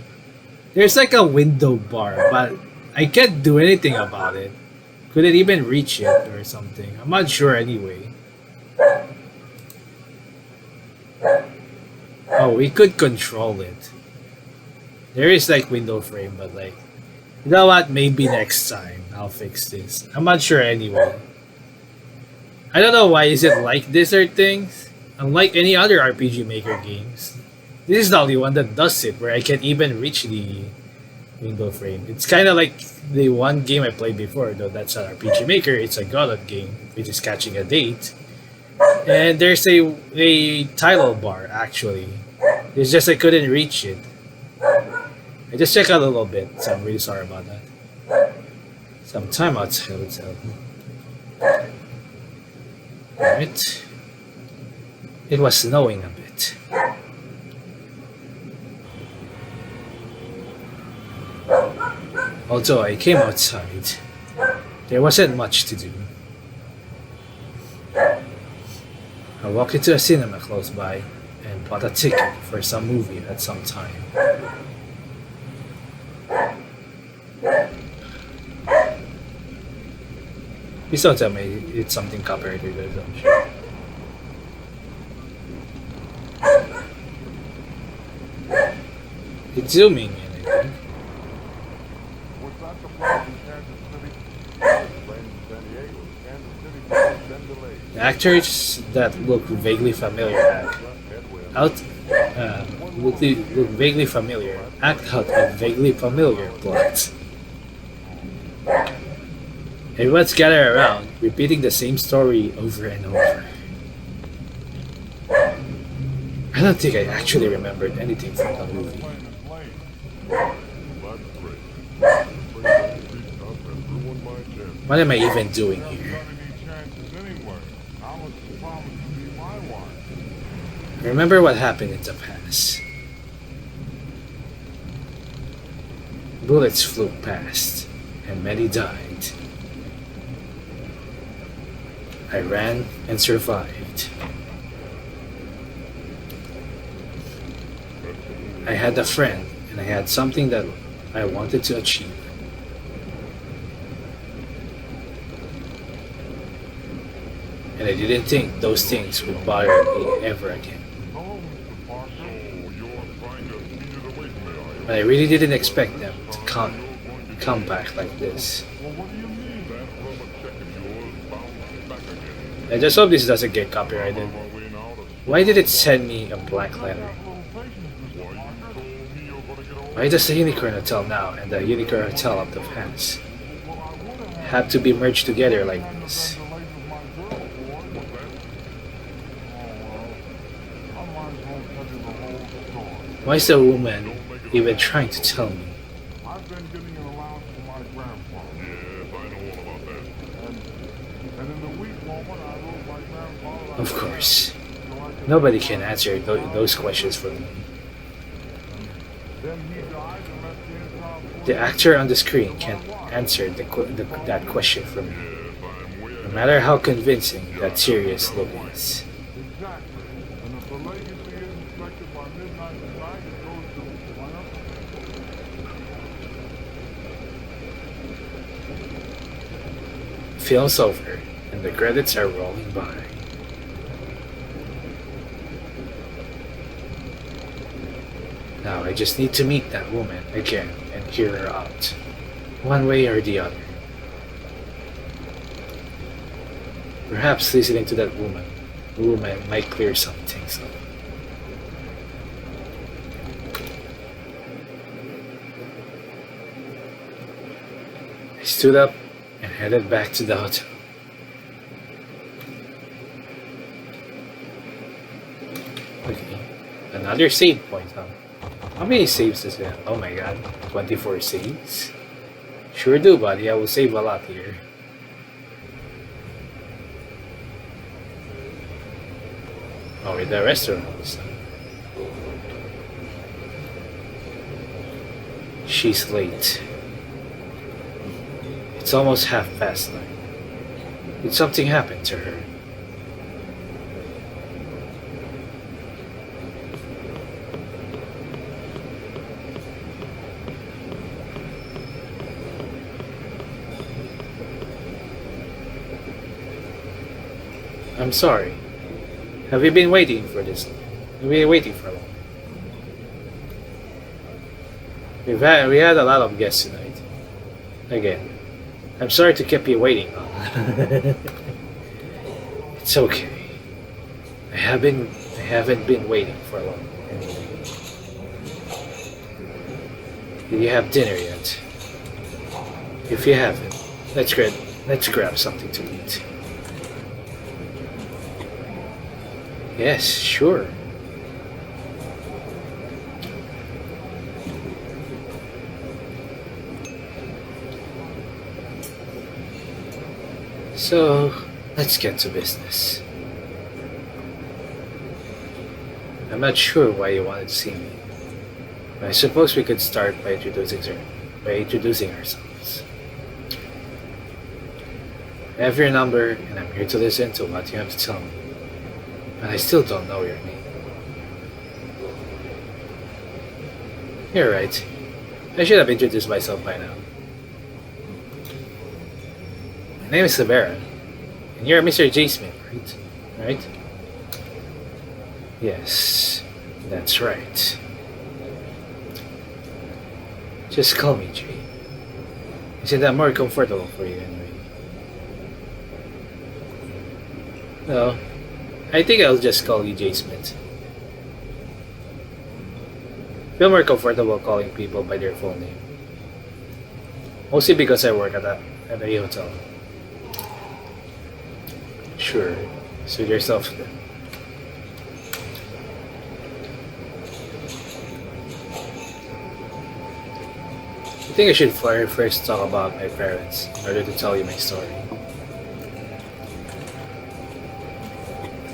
There's like a window bar, but I can't do anything about it. Couldn't even reach it or something. I'm not sure anyway. Oh, we could control it. There is like window frame, but like, you know what? Maybe next time I'll fix this. I'm not sure anyway. I don't know why is it like this or things. Unlike any other RPG Maker games, this is the only one that does it, where I can't even reach the window frame. It's kind of like the one game I played before, though that's not RPG Maker. It's a Godot game, which is catching a date. And there's a title bar actually. It's just I couldn't reach it. I just checked out a little bit, so I'm really sorry about that. Some time outside hotel. Alright. It was snowing a bit. Although I came outside, there wasn't much to do. I walked into a cinema close by and bought a ticket for some movie at some time. Please don't tell me it's something copyrighted or some shit. It's zooming in, I think. The actors that look vaguely familiar act out vaguely familiar act out of vaguely familiar plots. Everyone's gathered around, repeating the same story over and over. I don't think I actually remembered anything from the movie. What am I even doing here? Remember what happened in the past. Bullets flew past, and many died. I ran and survived. I had a friend, and I had something that I wanted to achieve. And I didn't think those things would bother me ever again. But I really didn't expect them to come back like this. I just hope this doesn't get copyrighted. Why did it send me a black letter? Why does the Unicorn Hotel now and the Unicorn Hotel up the past have to be merged together like this? Why is the woman even trying to tell me? Of course, nobody can answer those questions for me. The actor on the screen can't answer that question for me, no matter how convincing that serious look is. Film's over, and the credits are rolling by. Now I just need to meet that woman again and hear her out, one way or the other. Perhaps listening to that woman might clear some things up. I stood up and headed back to the hotel. Okay, another save point, huh? How many saves does it have? Oh my god, 24 saves? Sure do, buddy. I will save a lot here. Oh, in the restaurant. She's late. It's almost 9:30. Did something happen to her? I'm sorry. Have you been waiting for this? Have you been waiting for long? We had a lot of guests tonight. Again. I'm sorry to keep you waiting. It's okay. I haven't been waiting for long anyway. Did you have dinner yet? If you haven't, let's grab something to eat. Yes, sure. So, let's get to business. I'm not sure why you wanted to see me, but I suppose we could start by introducing ourselves. I have your number, and I'm here to listen to what you have to tell me. But I still don't know your name. You're right. I should have introduced myself by now. My name is Severa, and you're Mr. J. Smith, right? Right? Yes, that's right. Just call me Jay. Isn't that more comfortable for you anyway? No, I think I'll just call you J. Smith. Feel more comfortable calling people by their full name. Mostly because I work at a hotel. Sure, suit yourself then. I think I should first talk about my parents in order to tell you my story.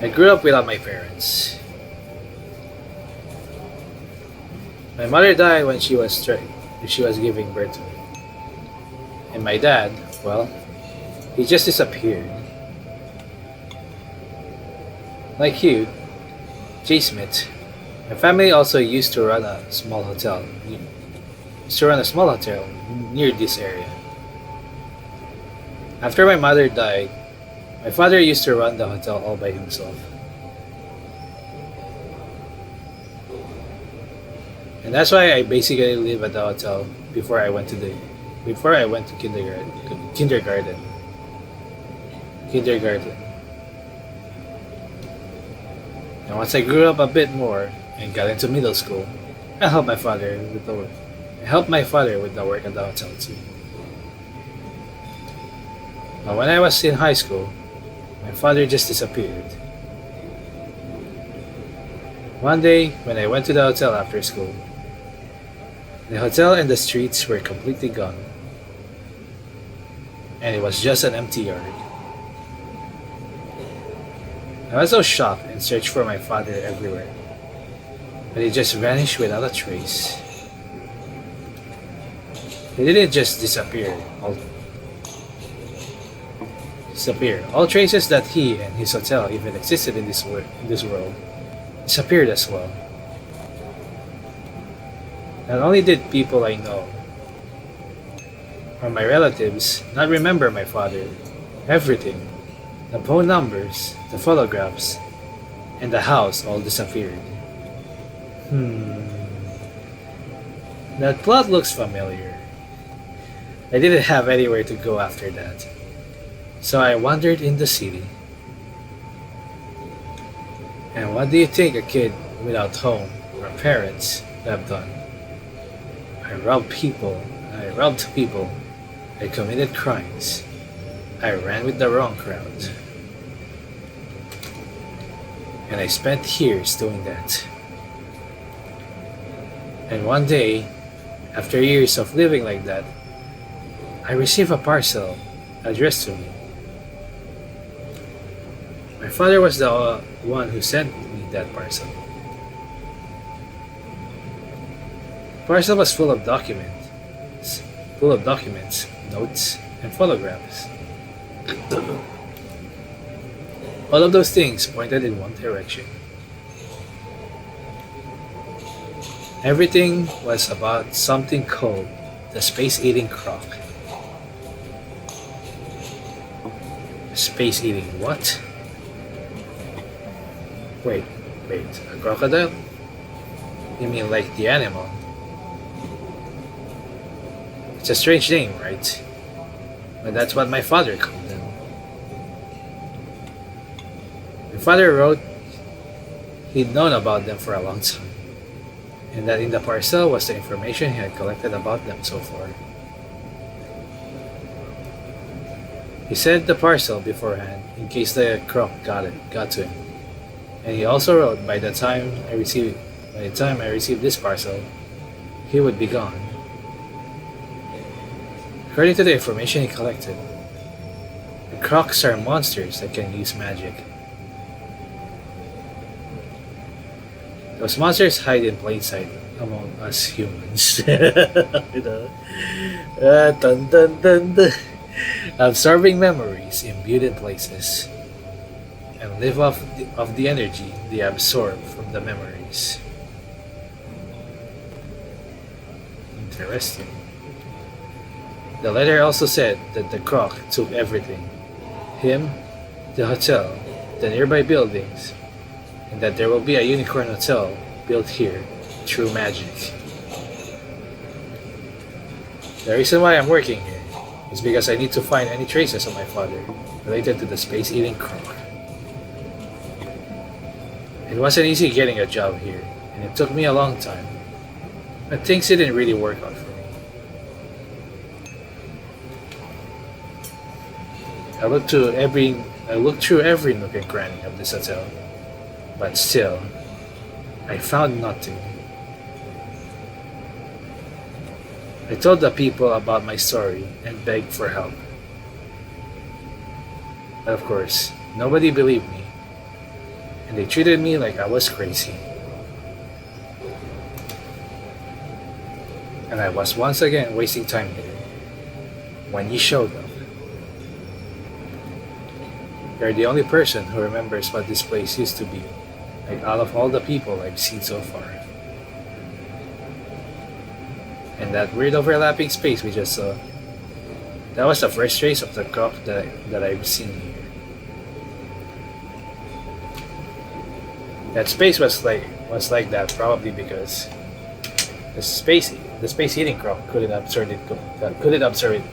I grew up without my parents. My mother died when she was giving birth to me. And my dad, well, he just disappeared. Like you, J. Smith, my family also used to run a small hotel. Near this area. After my mother died, my father used to run the hotel all by himself. And that's why I basically live at the hotel before I went to kindergarten. And once I grew up a bit more and got into middle school, I helped my father with the work. At the hotel too. But when I was in high school, my father just disappeared. One day, when I went to the hotel after school, the hotel and the streets were completely gone. And it was just an empty yard. I was so shocked and searched for my father everywhere. But he just vanished without a trace. He didn't just disappear. All traces that he and his hotel even existed in this world disappeared as well. Not only did people I know or my relatives not remember my father, everything, the phone numbers, the photographs, and the house all disappeared. That plot looks familiar. I didn't have anywhere to go after that, so I wandered in the city. And what do you think a kid without home or parents would have done? I robbed people, I committed crimes, I ran with the wrong crowd. And I spent years doing that. And one day, after years of living like that, I received a parcel addressed to me. My father was the one who sent me that parcel. The parcel was full of documents, notes, and photographs. All of those things pointed in one direction. Everything was about something called the Space-Eating Croc. Space-eating what? Wait, a crocodile? You mean like the animal? It's a strange name, right? But that's what my father called them. My father wrote he'd known about them for a long time, and that in the parcel was the information he had collected about them so far. He sent the parcel beforehand in case the croc got to him. And he also wrote by the time I received this parcel, he would be gone. According to the information he collected, the crocs are monsters that can use magic. Those monsters hide in plain sight among us humans. Dun, dun, dun, dun. Absorbing memories imbued in places, and live off of the energy they absorb from the memories. Interesting. The letter also said that the croc took everything: him, the hotel, the nearby buildings, and that there will be a unicorn hotel built here through magic. The reason why I'm working here is because I need to find any traces of my father related to the Space-Eating Croc. It wasn't easy getting a job here, and it took me a long time, but things didn't really work out for me. I looked through every nook and cranny of this hotel, but still, I found nothing. I told the people about my story and begged for help. But of course, nobody believed me, and they treated me like I was crazy. And I was once again wasting time here when you showed up. You're the only person who remembers what this place used to be, like out of all the people I've seen so far. And that weird overlapping space we just saw, that was the first trace of the croc that I've seen here. That space was like that probably because the space-eating croc couldn't absorb it completely.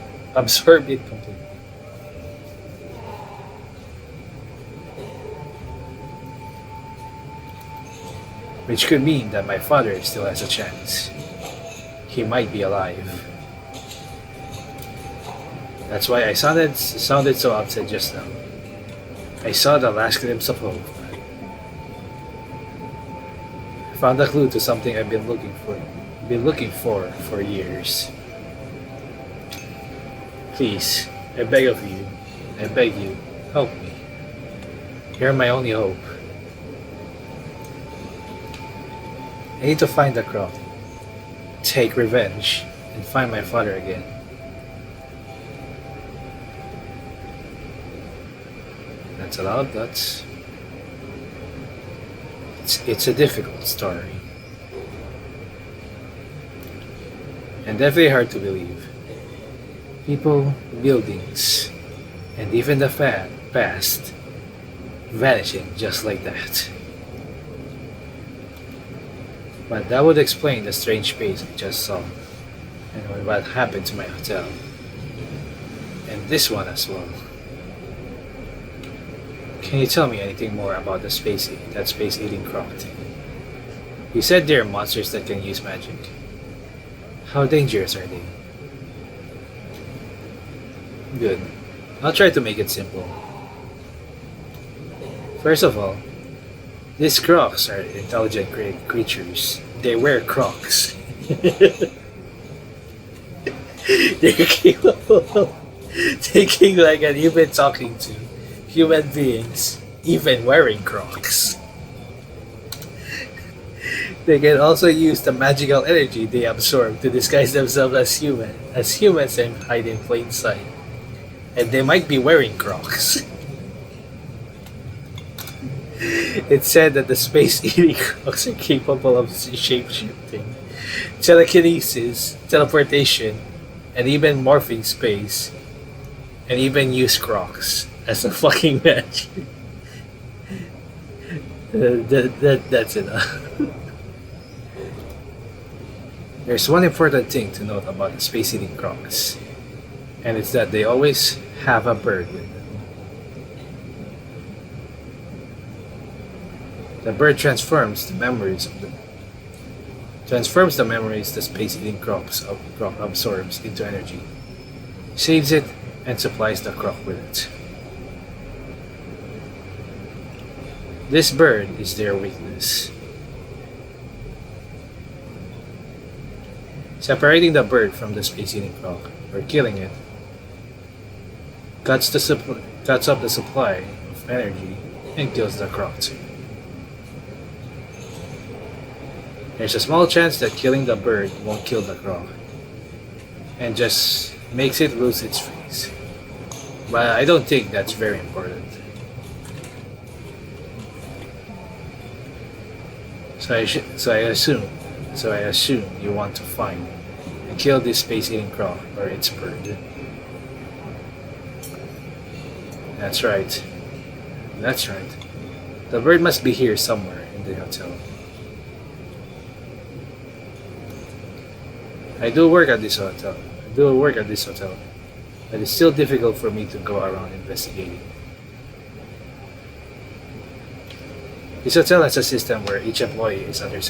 Which could mean that my father still has a chance. He might be alive. That's why I sounded so upset just now. I saw the last glimpse of hope. I found a clue to something I've been looking for years. Please, I beg you, help me. You're my only hope. I need to find the croc, take revenge, and find my father again. That's allowed, it's a difficult story. And definitely hard to believe. People, buildings, and even the past vanishing just like that. But that would explain the strange space I just saw, and what happened to my hotel. And this one as well. Can you tell me anything more about that space-eating croc thing? You said there are monsters that can use magic. How dangerous are they? Good. I'll try to make it simple. First of all, these crocs are intelligent creatures. They wear crocs. They're capable of thinking like and even talking to human beings, even wearing crocs. They can also use the magical energy they absorb to disguise themselves as humans and hide in plain sight. And they might be wearing crocs. It's said that the space-eating crocs are capable of shape-shifting, telekinesis, teleportation, and even morphing space, and even use crocs as a fucking magic. That's enough. There's one important thing to note about the space-eating crocs, and it's that they always have a bird with them. The bird transforms the memories the space-eating croc absorbs into energy, saves it, and supplies the croc with it. This bird is their weakness. Separating the bird from the space-eating croc, or killing it, cuts up the supply of energy and kills the croc too. There's a small chance that killing the bird won't kill the croc, and just makes it lose its face. But I don't think that's very important. So I assume you want to find and kill this space-eating croc or its bird. That's right. That's right. The bird must be here somewhere in the hotel. I do work at this hotel. But it's still difficult for me to go around investigating. This hotel has a system where each employee is under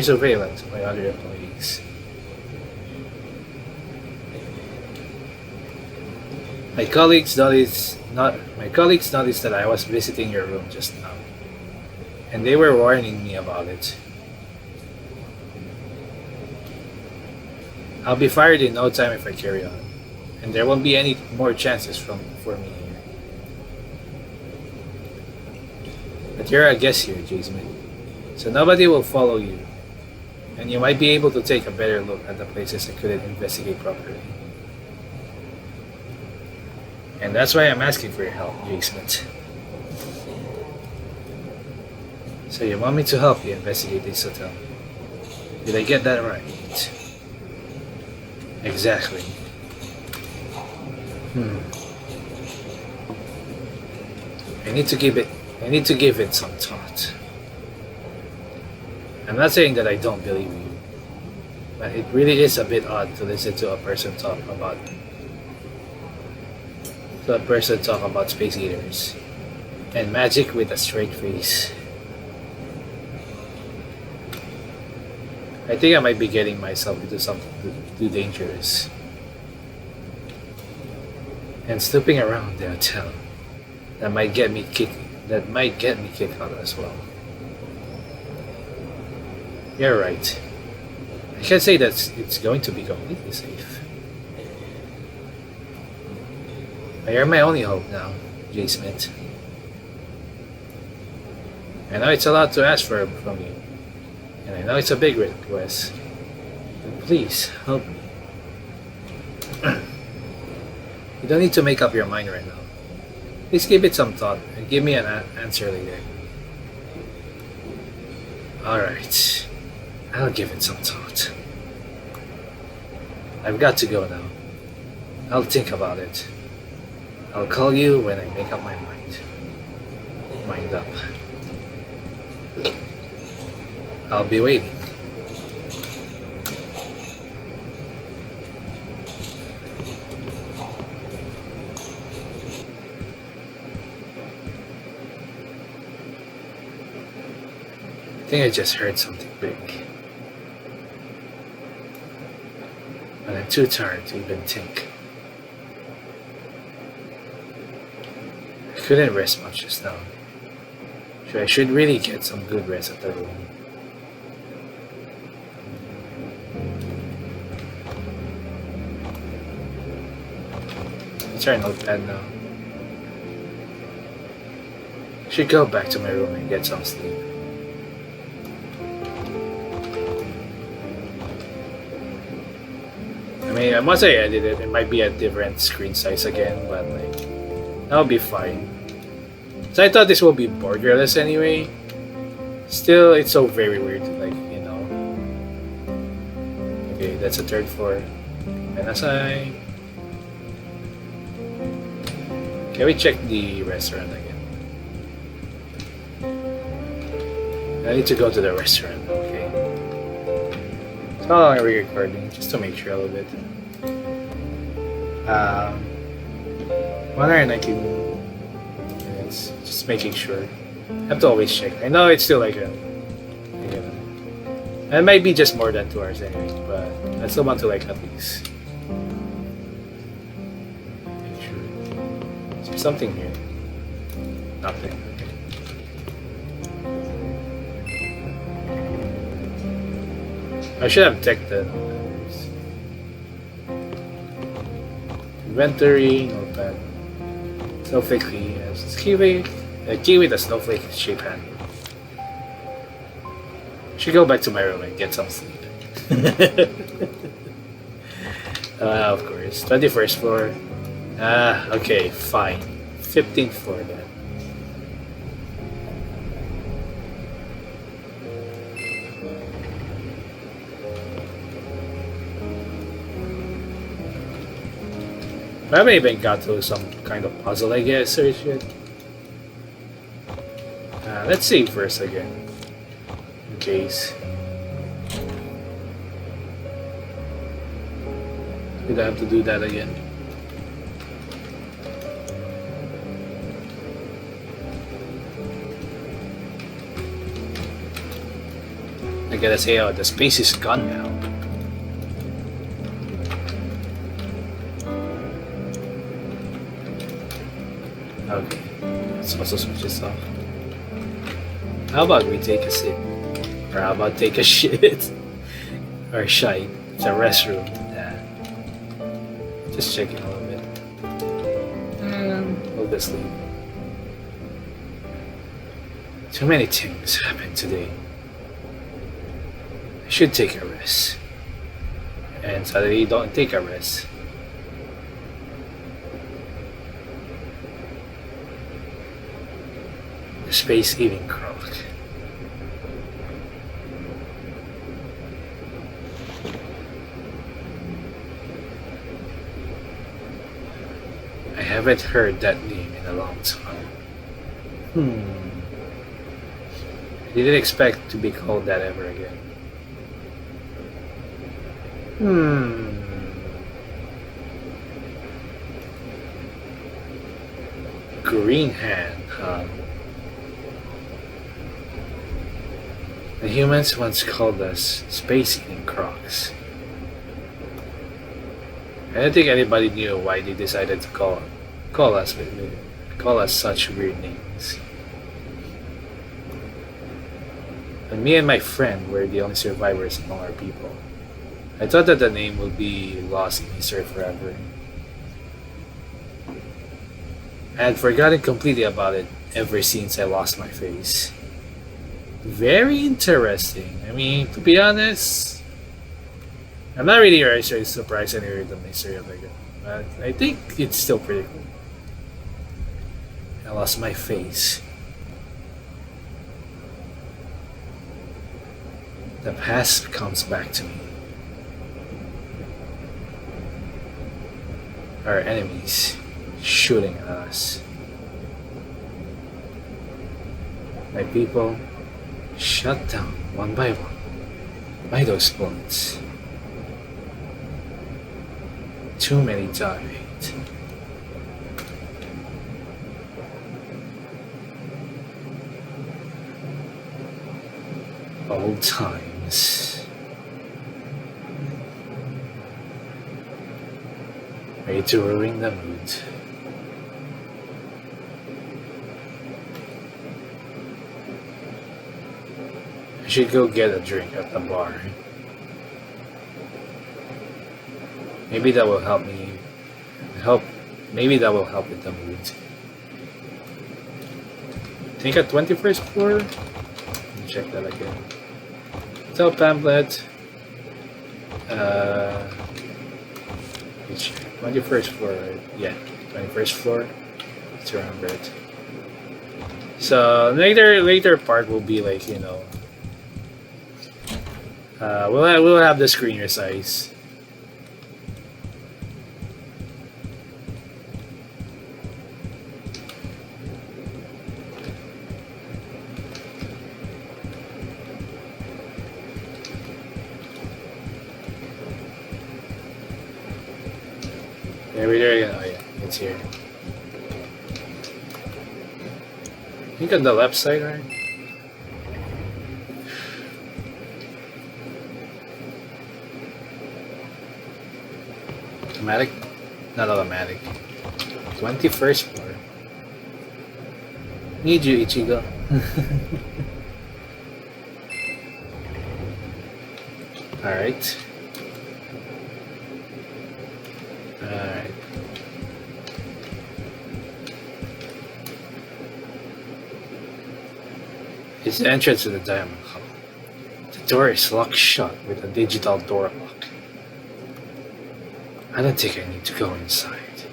surveillance by other employees. My colleagues noticed that I was visiting your room just now, and they were warning me about it. I'll be fired in no time if I carry on, and there won't be any more chances for me here. But you're a guest here, Jason, so nobody will follow you, and you might be able to take a better look at the places I couldn't investigate properly. And that's why I'm asking for your help, Jason. So you want me to help you investigate this hotel? Did I get that right? Exactly. I need to give it some thought. I'm not saying that I don't believe you, but it really is a bit odd to listen to a person talk about space eaters and magic with a straight face. I think I might be getting myself into something too dangerous and snooping around the hotel that might get me kicked out as well. You're right. I can't say that it's going to be completely safe. But you're my only hope now, J. Smith. I know it's a lot to ask from you, and I know it's a big request, but please help me. You don't need to make up your mind right now. Please give it some thought and give me an answer later. Alright, I'll give it some thought. I've got to go now. I'll think about it. I'll call you when I make up my mind. Mind up. I'll be waiting. I think I just heard something big. But I'm too tired to even think. I couldn't rest much just now. So I should really get some good rest at the room. It's our notepad now. I should go back to my room and get some sleep. I mean, once I edit it, it might be a different screen size again, but like, that'll be fine. So I thought this will be borderless anyway. Still, it's so very weird, like, you know. Okay, that's a third floor. Manasai. Can we check the restaurant again? I need to go to the restaurant, okay. So how long are we recording? Just to make sure a little bit. 119 minutes. Just making sure. I have to always check. I know it's still like a... It might be just more than 2 hours anyway, but I still want to like at least... make sure. Is there something here? Nothing. Okay. I should have checked the inventory, notepad. Snowflake key as kiwi. A key with a snowflake shape handle. Should go back to my room and get some sleep. Of course. 21st floor. Ah, okay, fine. 15th floor then. I haven't even got to some kind of puzzle, I guess, or shit. Let's save first again. In case. We don't have to do that again. I gotta say, oh, the space is gone now. Okay, let's also switch this off. How about we take a sip? Or how about take a shit? Or shite. It's a restroom. Yeah. Just checking a little bit. We'll just leave. Too many things happened today. I should take a rest. And suddenly don't take a rest. The Space-Eating Croc. I haven't heard that name in a long time. I didn't expect to be called that ever again. Green hand, huh? The humans once called us Space-Eating Crocs. I don't think anybody knew why they decided to call us such weird names. And me and my friend were the only survivors among our people. I thought that the name would be lost in history forever. I had forgotten completely about it ever since I lost my face. Very interesting. I mean, to be honest, I'm not really surprised I heard the mystery of it, but I think it's still pretty cool. I lost my face. The past comes back to me. Our enemies shooting at us. My people shut down one by one by those bullets. Too many died. Old times. Way to ruin the mood. I should go get a drink at the bar. Maybe that will help me. Maybe that will help with the mood. Think at 21st floor? Let me check that again. Hotel pamphlet. Which 21st floor? Yeah, 21st floor. Let's remember it. So later part will be like, you know, we'll have the screen resize. There we go. Oh yeah, it's here. I think on the left side, right? Automatic? Not automatic. 21st floor. Need you, Ichigo. Alright. Alright. It's the entrance to the diamond hall. The door is locked shut with a digital door lock. I don't think I need to go inside.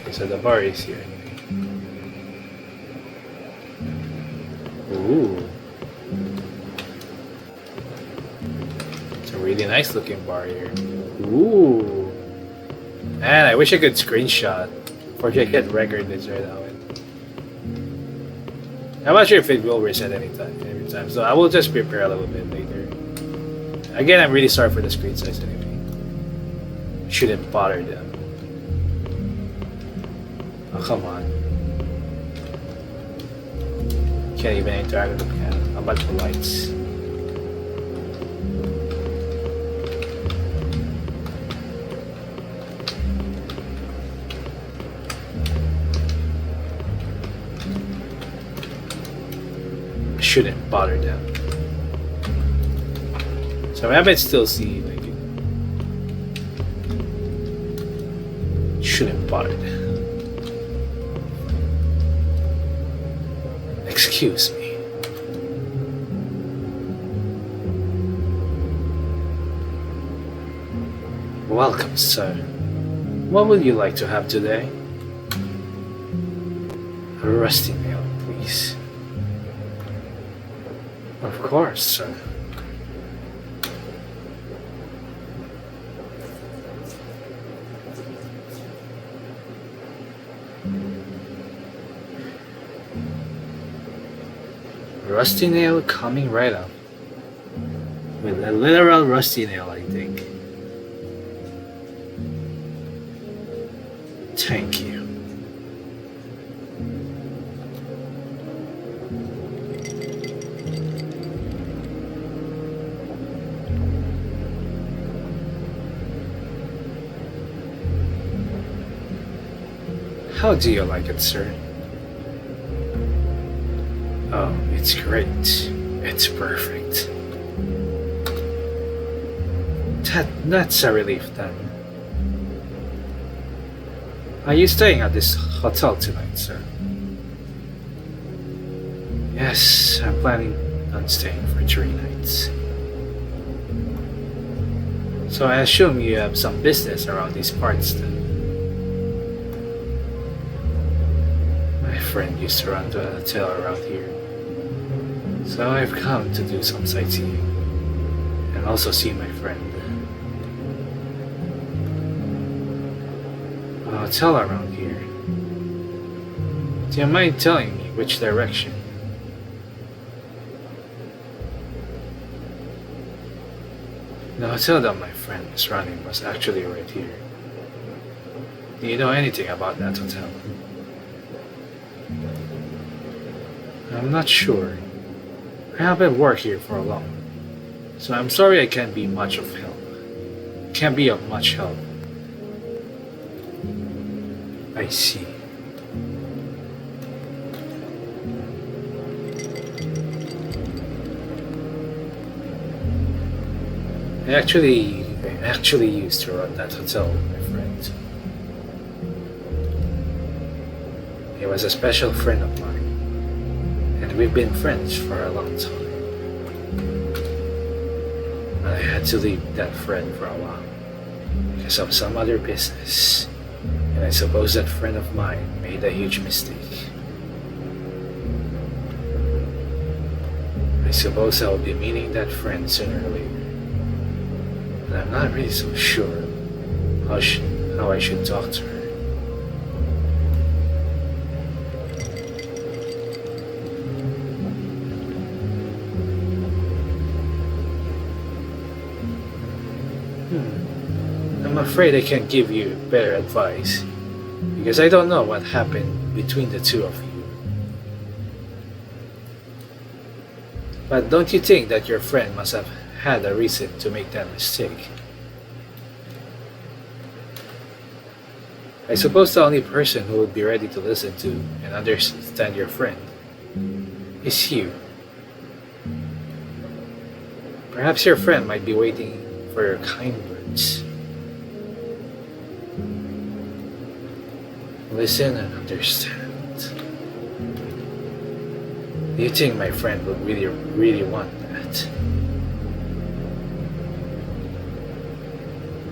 Okay, so the bar is here. Ooh. It's a really nice looking bar here. Ooh. Man, I wish I could screenshot. Forget get record this right now. I'm not sure if it will reset every time, so I will just prepare a little bit later. Again, I'm really sorry for the screen size anyway. Shouldn't bother them. Oh, come on. Can't even interact with the piano. How about the lights? Shouldn't bother them. So I might still see like shouldn't bother them. Excuse me. Welcome, sir. What would you like to have today? A rusty nail, please. Of course, sir. Rusty nail coming right up. With a literal rusty nail, I think. Thank you. How do you like it, sir? Oh, it's great. It's perfect. That's a relief then. Are you staying at this hotel tonight, sir? Yes, I'm planning on staying for 3 nights. So I assume you have some business around these parts then. My friend used to run the hotel around here. So I've come to do some sightseeing and also see my friend. A hotel around here. Do you mind telling me which direction? The hotel that my friend was running was actually right here. Do you know anything about that hotel? I'm not sure. I haven't worked here for long, so I'm sorry I can't be much of help. Can't be of much help. I see. I actually used to run that hotel with my friend. He was a special friend of mine, and we've been friends for a long time. But I had to leave that friend for a while because of some other business, and I suppose that friend of mine made a huge mistake. I suppose I'll be meeting that friend sooner or later. But I'm not really so sure how I should talk to her. I'm afraid I can't give you better advice because I don't know what happened between the two of you. But don't you think that your friend must have had a reason to make that mistake? I suppose the only person who would be ready to listen to and understand your friend is you. Perhaps your friend might be waiting for your kind words. Listen and understand. Do you think my friend would really want that?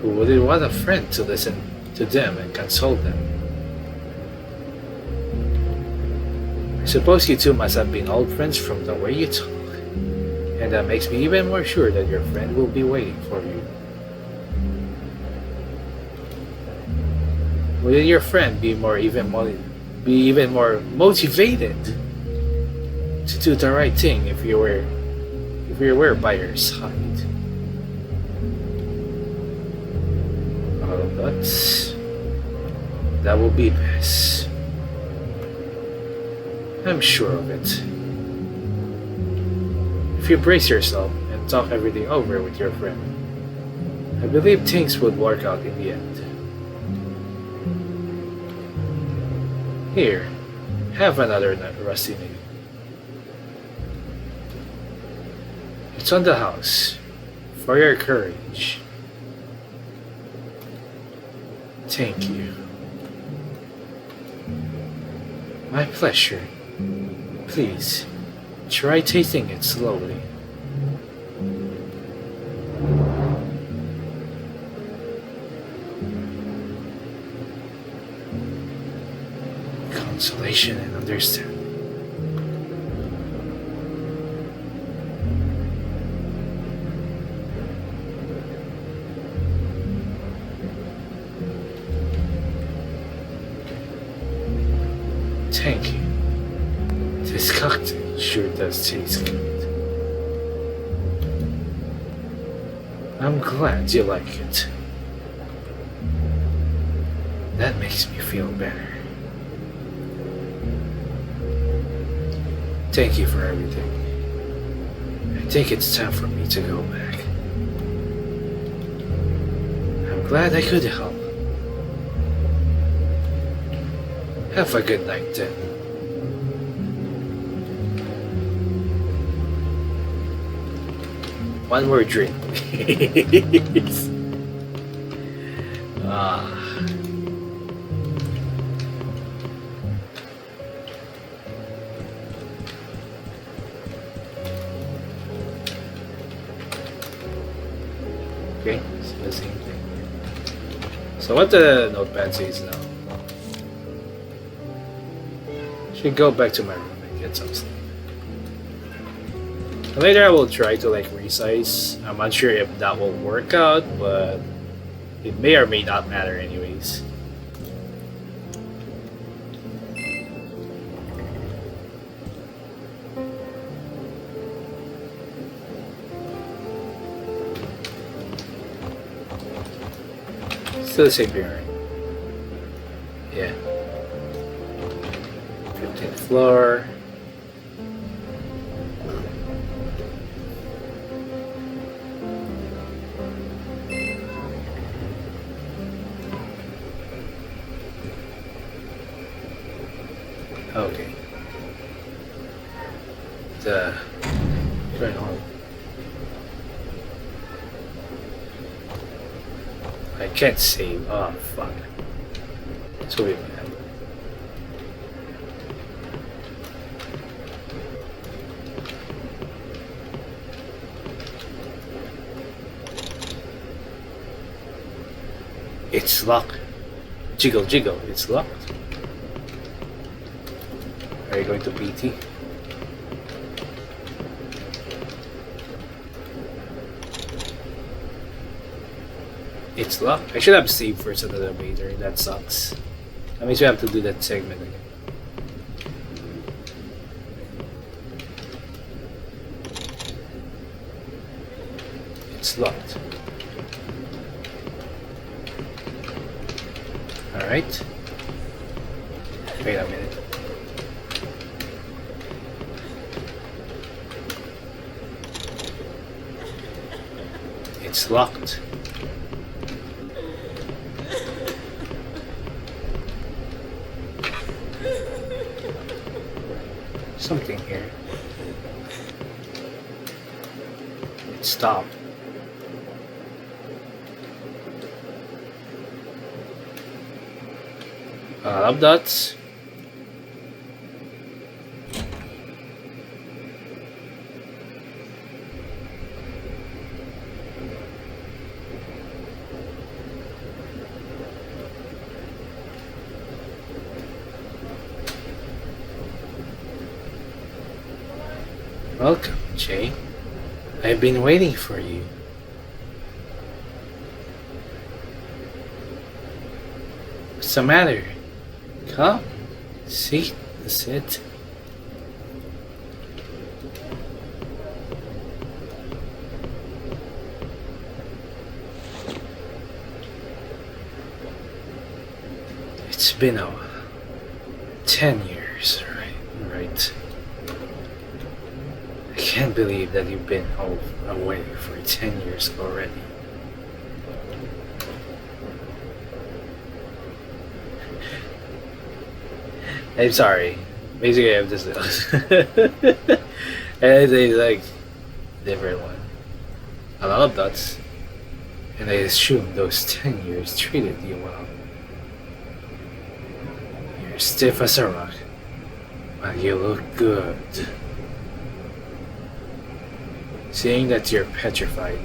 Who would want a friend to listen to them and console them? I suppose you two must have been old friends from the way you talk. And that makes me even more sure that your friend will be waiting for you. Will your friend be even more motivated to do the right thing if you were by your side? Oh, that will be best. I'm sure of it. If you brace yourself and talk everything over with your friend, I believe things would work out in the end. Here, have another rusty nail. It's on the house, for your courage. Thank you. My pleasure. Please, try tasting it slowly. Consolation and understanding. Thank you. This cocktail sure does taste good. I'm glad you like it. That makes me feel better. Thank you for everything. I think it's time for me to go back. I'm glad I could help. Have a good night then. One more drink, please. Okay, it's the same thing. So what the notepad says now? Should go back to my room and get some sleep. Later I will try to resize. I'm not sure if that will work out, but it may or may not matter anyways. Still the same thing, right? Yeah. 15th floor. Okay. What's going on? I can't save. Oh, fuck. So wait a minute. It's locked. Jiggle, jiggle. It's locked. Are you going to PT? It's locked. I should have saved first at the elevator. That sucks. That means we have to do that segment again. It's locked. Alright. Wait a minute. It's locked. Something here. It stopped. Love dots. Welcome, Jay. I've been waiting for you. What's the matter? Come, sit. It's been 10 years, right? I can't believe that you've been away for 10 years already. I'm sorry. Basically, I'm just and it's like different one. A lot of dots, and I assume those 10 years treated you well. You're stiff as a rock, but you look good. Seeing that you're petrified,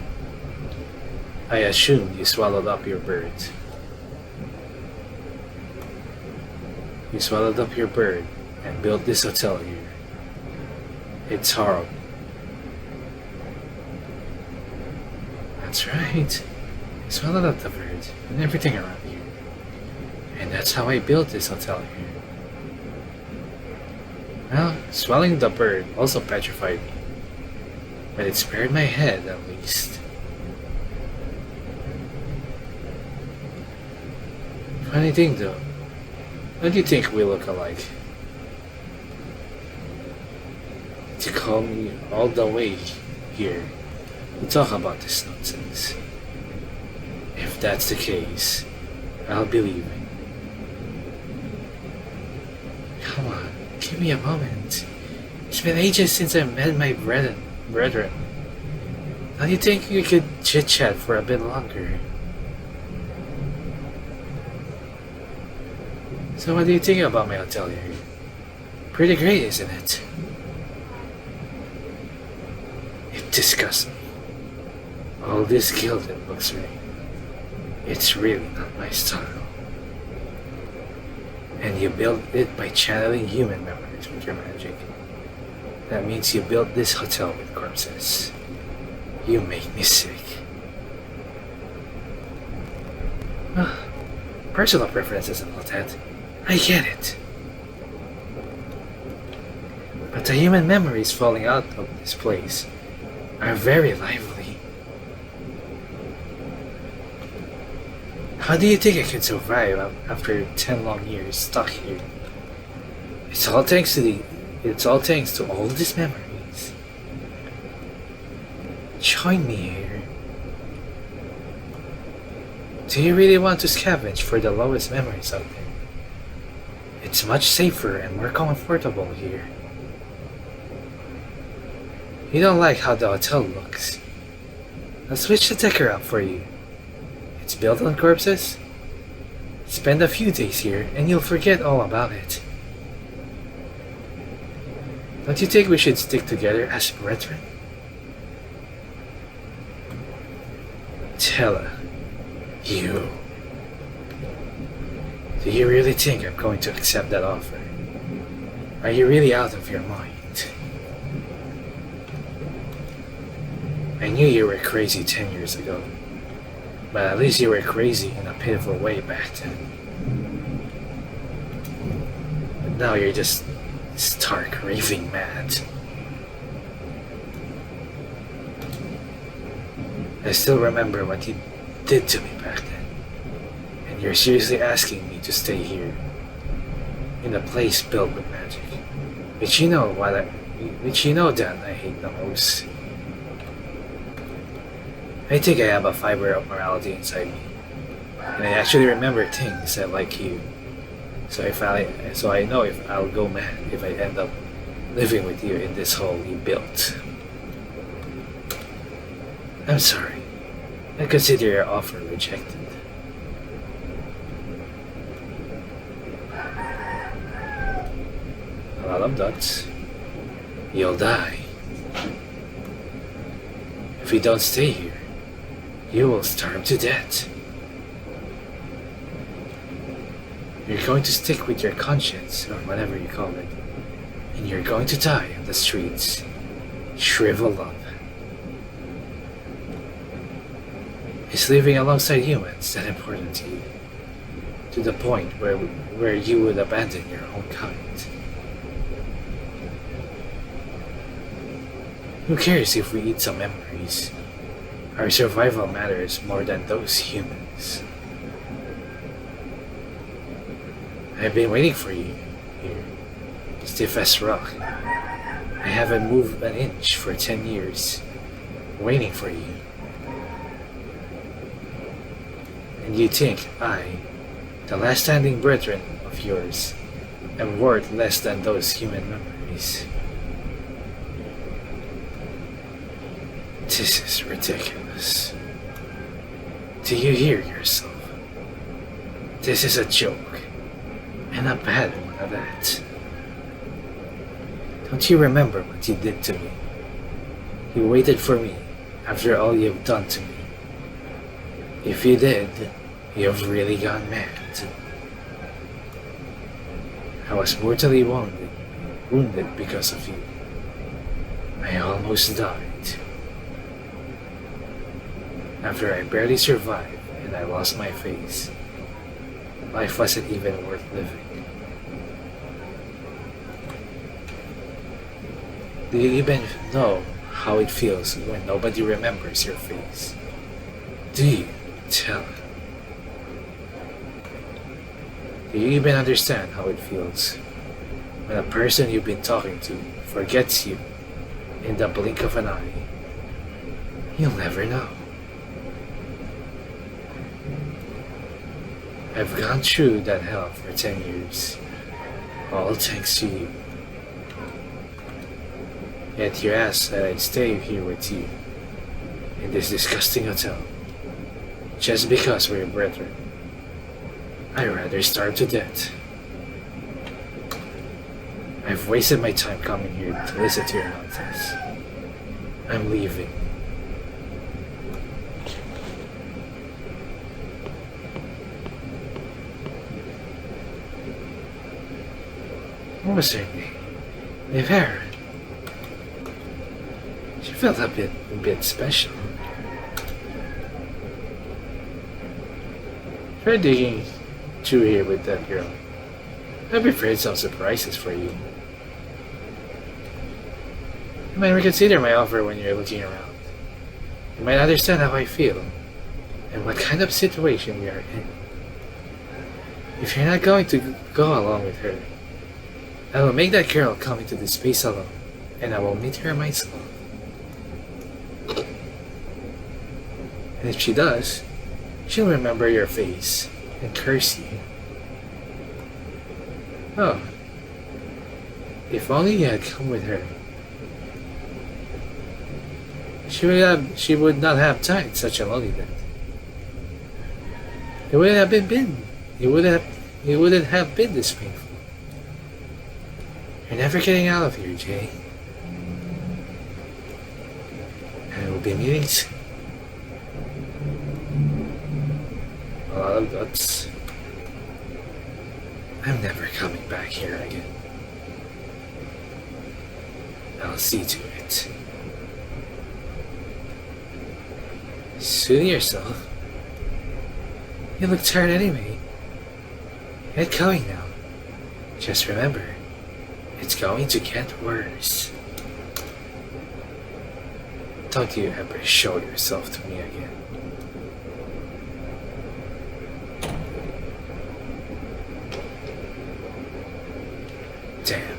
I assume you swallowed up your bird. You swallowed up your bird and built this hotel here. It's horrible. That's right. I swallowed up the bird and everything around here. And that's how I built this hotel here. Well, swallowing the bird also petrified me. But it spared my head, at least. Funny thing though, don't you think we look alike? To call me all the way here to talk about this nonsense. If that's the case, I'll believe it. Come on, give me a moment. It's been ages since I met my brethren. Don't you think we could chit-chat for a bit longer? So what do you think about my hotel here? Pretty great, isn't it? It disgusts me. All this gilded luxury. It's really not my style. And you built it by channeling human memories with your magic. That means you built this hotel with corpses. You make me sick. Personal preferences and all that. I get it. But the human memories falling out of this place are very lively. How do you think I could survive after 10 long years stuck here? It's all thanks to all these memories. Join me here. Do you really want to scavenge for the lowest memories out there? It's much safer and more comfortable here. You don't like how the hotel looks. I'll switch the decor up for you. It's built on corpses. Spend a few days here and you'll forget all about it. Don't you think we should stick together as brethren? Tella, you. Do you really think I'm going to accept that offer? Are you really out of your mind? I knew you were crazy 10 years ago, but at least you were crazy in a pitiful way back then. But now you're just stark raving mad. I still remember what you did to me back then, and you're seriously asking me to stay here, in a place built with magic, which you know that I hate the most. I think I have a fiber of morality inside me, and I actually remember things that like you. So I know if I'll go mad if I end up living with you in this hole you built. I'm sorry. I consider your offer rejected. A lot of dots. You'll die. If you don't stay here, you will starve to death. You're going to stick with your conscience, or whatever you call it, and you're going to die on the streets. shrivel up. Is living alongside humans that important to you? To the point where you would abandon your own kind? Who cares if we eat some memories? Our survival matters more than those humans. I've been waiting for you here, stiff as rock. I haven't moved an inch for 10 years, waiting for you. And you think I, the last standing brethren of yours, am worth less than those human memories? This is ridiculous. Do you hear yourself? This is a joke, and a bad one at that. Don't you remember what you did to me? You waited for me after all you've done to me. If you did, you've really gone mad. I was mortally wounded because of you. I almost died. After I barely survived and I lost my face, life wasn't even worth living. Do you even know how it feels when nobody remembers your face? Do you? Tell it. Do you even understand how it feels when a person you've been talking to forgets you in the blink of an eye? You'll never know. I've gone through that hell for 10 years, all thanks to you. Yet you ask that I stay here with you in this disgusting hotel, just because we're brethren. I'd rather starve to death. I've wasted my time coming here to listen to your nonsense. I'm leaving. What was her name? Deja. She felt a bit special. Try digging through here with that girl. I've prepared some surprises for you. You might reconsider my offer when you're looking around. You might understand how I feel and what kind of situation we are in. If you're not going to go along with her, I will make that girl come into this space alone, and I will meet her myself. And if she does, she'll remember your face and curse you. Oh, if only you had come with her. She would not have died such a lonely death. It wouldn't have been this painful. You're never getting out of here, Jay. And we'll be meeting soon. A lot of guts. I'm never coming back here again. I'll see to it. Suit yourself. You look tired anyway. Get going now. Just remember, it's going to get worse. Don't you ever show yourself to me again. Damn.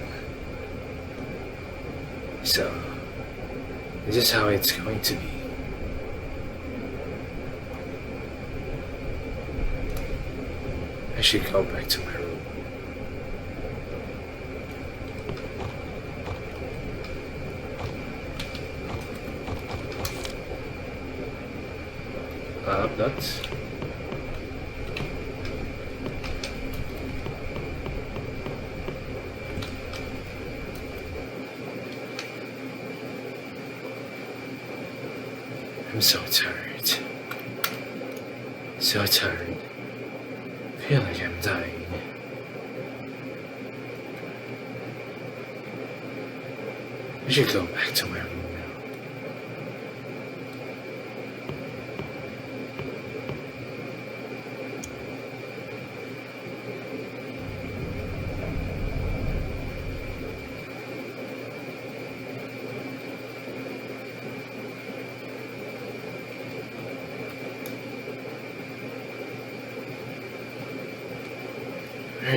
So, this is how it's going to be. I should go back to my room. Nuts. I'm so tired. So tired. Feel like I'm dying. I should go back to my room.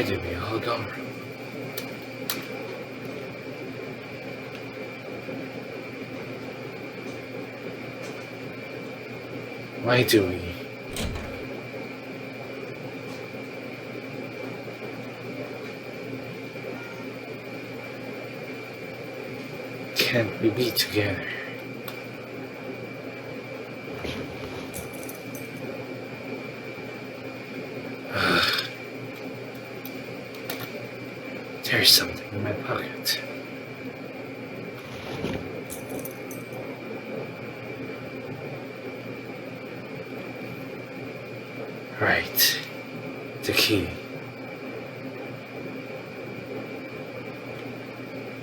do we all go wrong? Why do we? Can't we be together? There's something in my pocket. Right. The key.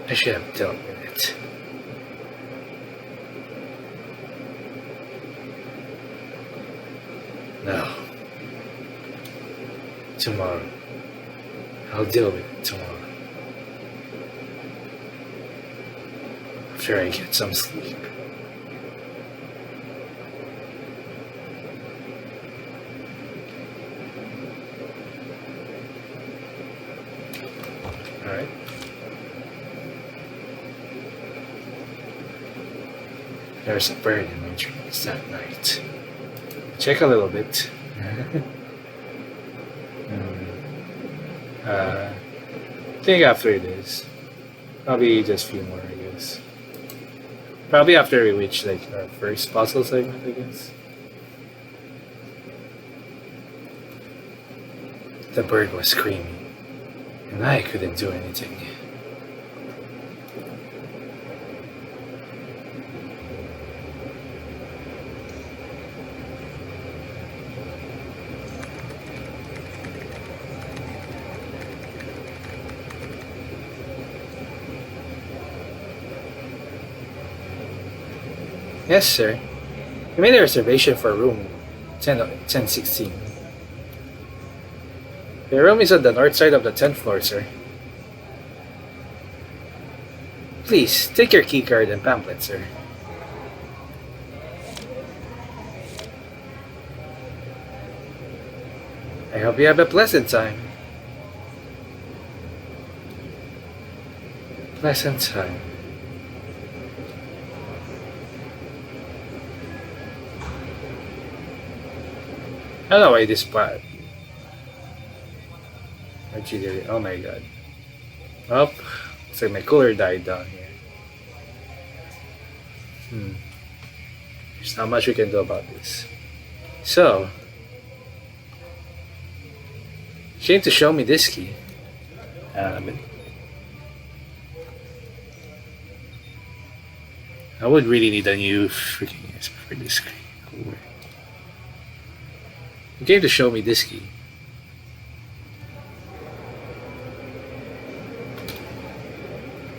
I should have dealt with it. No. Tomorrow. I'll deal with it tomorrow. After I get some sleep. Alright. There's a bird in my dreams that night. Check a little bit. I think after this, probably just a few more, I guess. Probably after we reach like our first puzzle segment, I guess. The bird was screaming, and I couldn't do anything. Yes, sir. We made a reservation for room 1016. The room is on the north side of the 10th floor, sir. Please, take your keycard and pamphlet, sir. I hope you have a pleasant time. Pleasant time. I don't know why this part. Oh my god. Oh, looks like my cooler died down here. There's not much we can do about this. So, you came to show me this key. But I would really need a new freaking USB for this screen. You came to show me this key.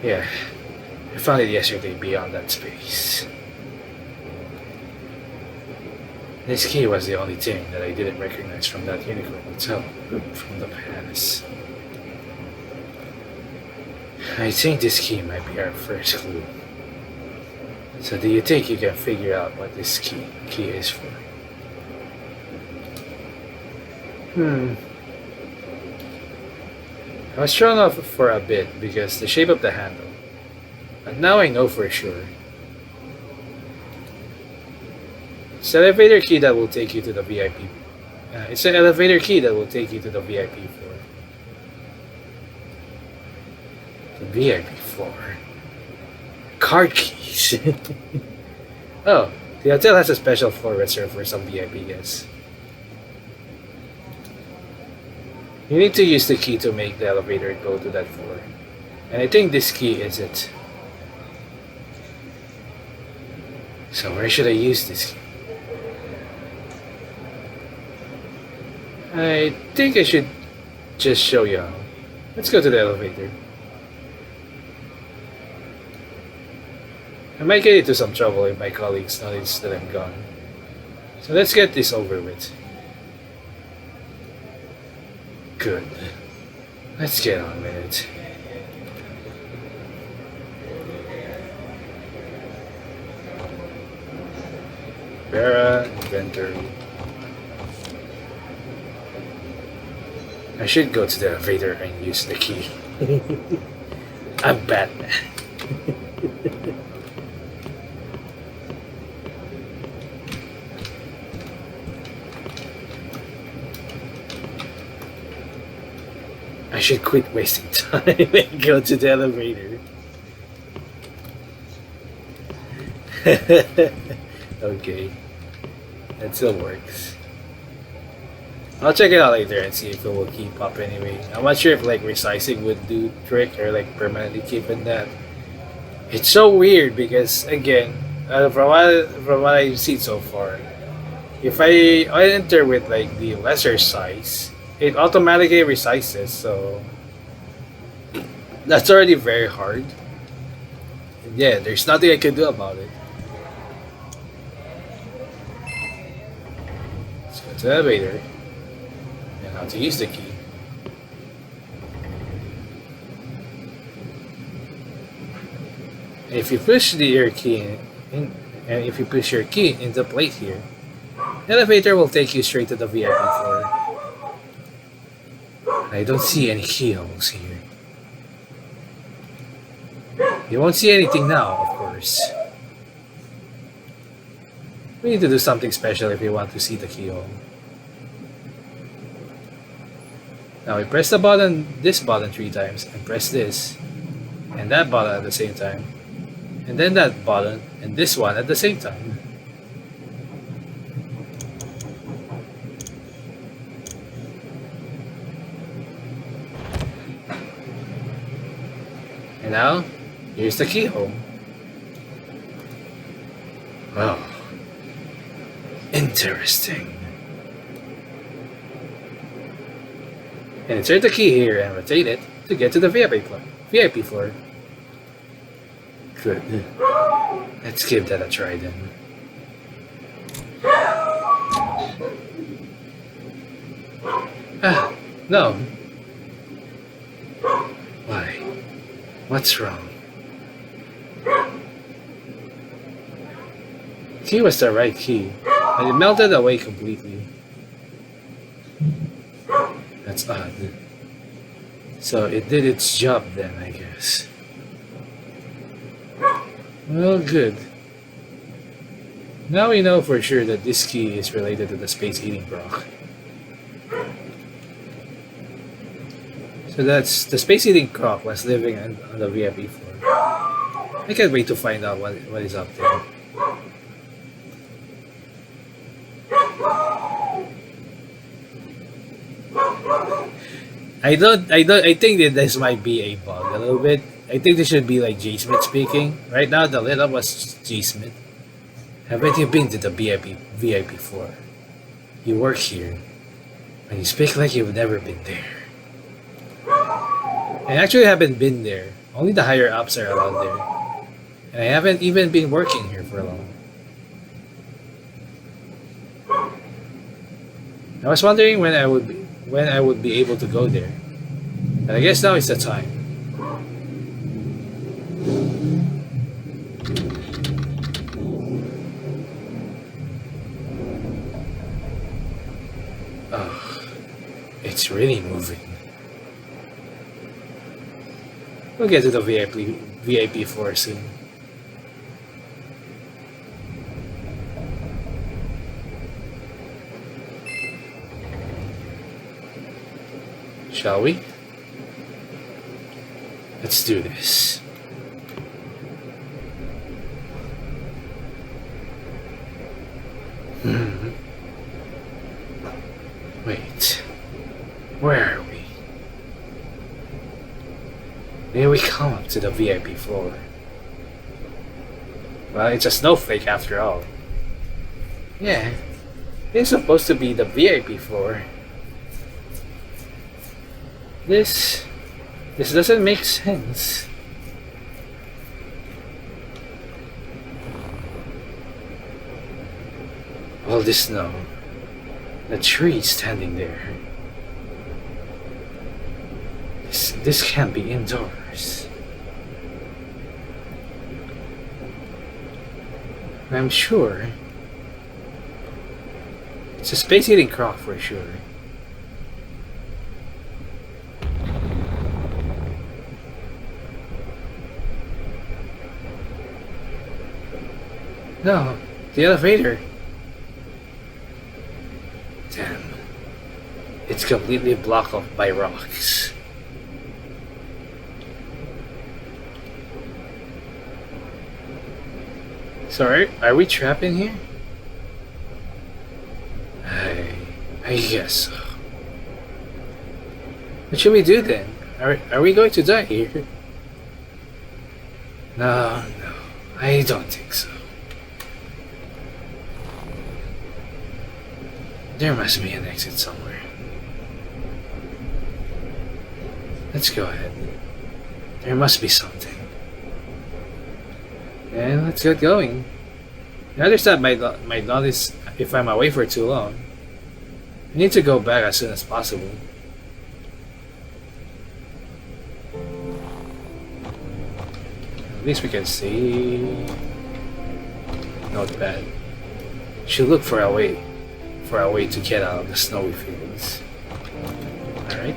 Yeah, I found it yesterday beyond that space. This key was the only thing that I didn't recognize from that unicorn hotel from the past. I think this key might be our first clue. So do you think you can figure out what this key is for? I was thrown off for a bit because the shape of the handle. But now I know for sure. It's the elevator key that will take you to the VIP. It's an elevator key that will take you to the VIP floor. The VIP floor. Card keys. Oh, the hotel has a special floor reserved for some VIP guests. You need to use the key to make the elevator go to that floor. And I think this key is it. So where should I use this key? I think I should just show you how. Let's go to the elevator. I might get into some trouble if my colleagues notice that I'm gone. So let's get this over with. Good. Let's get on with it. Vera Inventory. I should go to the elevator and use the key. I'm Batman. I should quit wasting time and go to the elevator. Okay, that still works. I'll check it out later and see if it will keep up anyway. I'm not sure if like resizing would do trick or like permanently keeping that. It's so weird because again, from what I've seen so far, if I enter with like the lesser size, it automatically resizes. So that's already very hard. And yeah, there's nothing I can do about it. Let's go to the elevator. And how to use the key. And if you push your key and if you push your key in the plate here, the elevator will take you straight to the VIP floor. I don't see any keyholes here. You won't see anything now, of course. We need to do something special if you want to see the keyhole. Now we press the button, this button 3 times, and press this, and that button at the same time, and then that button, and this one at the same time. And now, here's the keyhole. Wow. Interesting. And insert the key here and rotate it to get to the VIP floor. Good. Let's give that a try then. Ah, no. Why? What's wrong? Key was the right key, but it melted away completely. That's odd. So it did its job then, I guess. Well, good. Now we know for sure that this key is related to the Space-Eating Croc. So that's the Space-Eating Croc was living on the VIP floor. I can't wait to find out what is up there. I think that this might be a bug a little bit. I think this should be like J. Smith speaking. Right now the lit up was J. Smith. Haven't you been to the VIP floor? You work here, and you speak like you've never been there. I actually haven't been there. Only the higher ups are allowed there. And I haven't even been working here for long. I was wondering when I would be able to go there. And I guess now is the time. Oh, it's really moving. We'll get to the VIP floor soon. Shall we? Let's do this. Wait. Where are we? Here we come up to the VIP floor. Well, it's a snowflake after all. Yeah, it's supposed to be the VIP floor. This doesn't make sense. All this snow. The tree standing there. This can't be indoors. I'm sure. It's a Space-Eating Croc for sure. No, the elevator. Damn. It's completely blocked off by rocks. So are we trapped in here? I guess so. What should we do then? Are we going to die here? No, I don't think so. There must be an exit somewhere. Let's go ahead. There must be something. And let's get going. The other side might notice if I'm away for too long. I need to go back as soon as possible. At least we can see. Not bad. Should look for a way to get out of the snowy fields. Alright.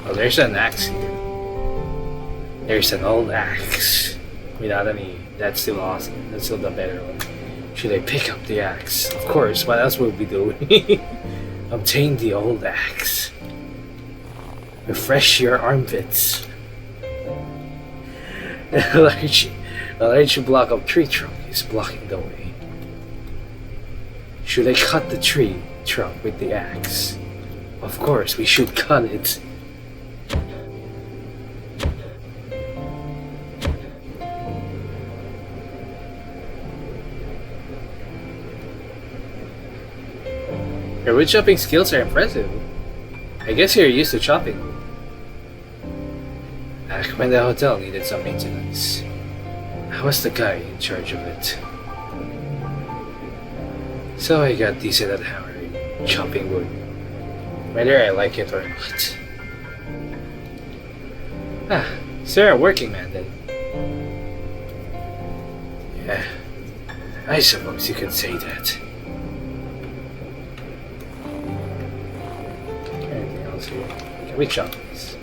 Oh, there's an axe here. There's an old axe. Without any... That's still awesome. That's still the better one. Should I pick up the axe? Of course, what else would we do? Obtain the old axe. Refresh your armpits. A large block of tree trunk is blocking the way. Should I cut the tree trunk with the axe? Of course, we should cut it. Your wood chopping skills are impressive. I guess you're used to chopping. Back when the hotel needed some maintenance, I was the guy in charge of it. So I got decent at hammering, chopping wood, whether I like it or not. So you're a working man then? Yeah, I suppose you could say that. Anything else here? Can we chop these?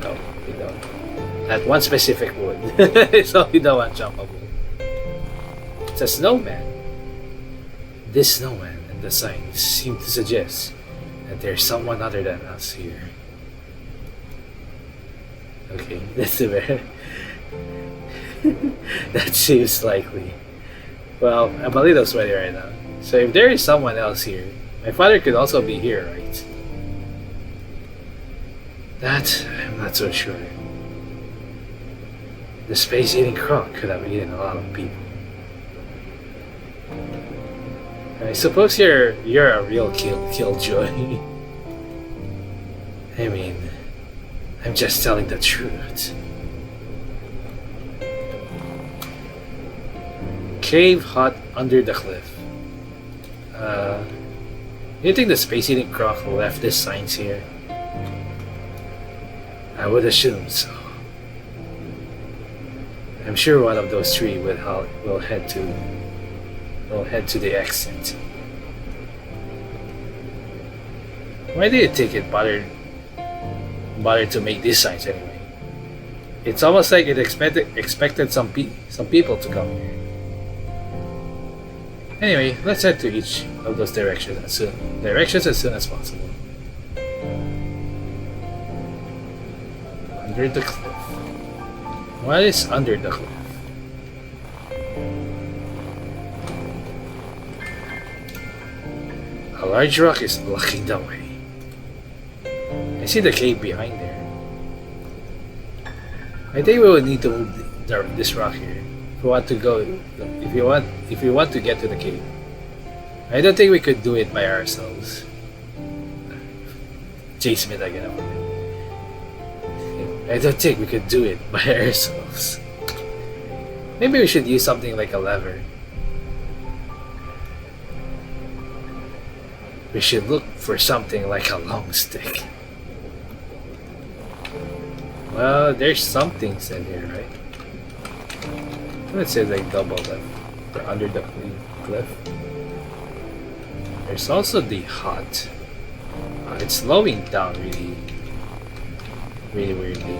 No, we don't. That one specific wood. It's only the one choppable. It's a snowman. This snowman and the signs seem to suggest that there's someone other than us here. Okay, that's the bear. That seems likely. Well, I'm a little sweaty right now. So if there is someone else here, my father could also be here, right? That, I'm not so sure. The Space-Eating Croc could have eaten a lot of people. I suppose you're a real killjoy. I mean, I'm just telling the truth. Cave hut under the cliff. Do you think the Space-Eating Croc left these signs here? I would assume so. I'm sure one of those three will head to the exit. Why do you think it bothered to make these signs anyway? It's almost like it expected some people to come here. Anyway, let's head to each of those directions as soon as possible. Under the cliff. What is under the cliff? A large rock is blocking the way. I see the cave behind there. I think we would need to move this rock here if we want to go. If we want to get to the cave. I don't think we could do it by ourselves. Chase me again. I don't think we could do it by ourselves. Maybe we should use something like a lever. We should look for something like a long stick. Well, there's something said here, right? It says like double left or under the cliff. There's also the hut. It's slowing down really, really weirdly.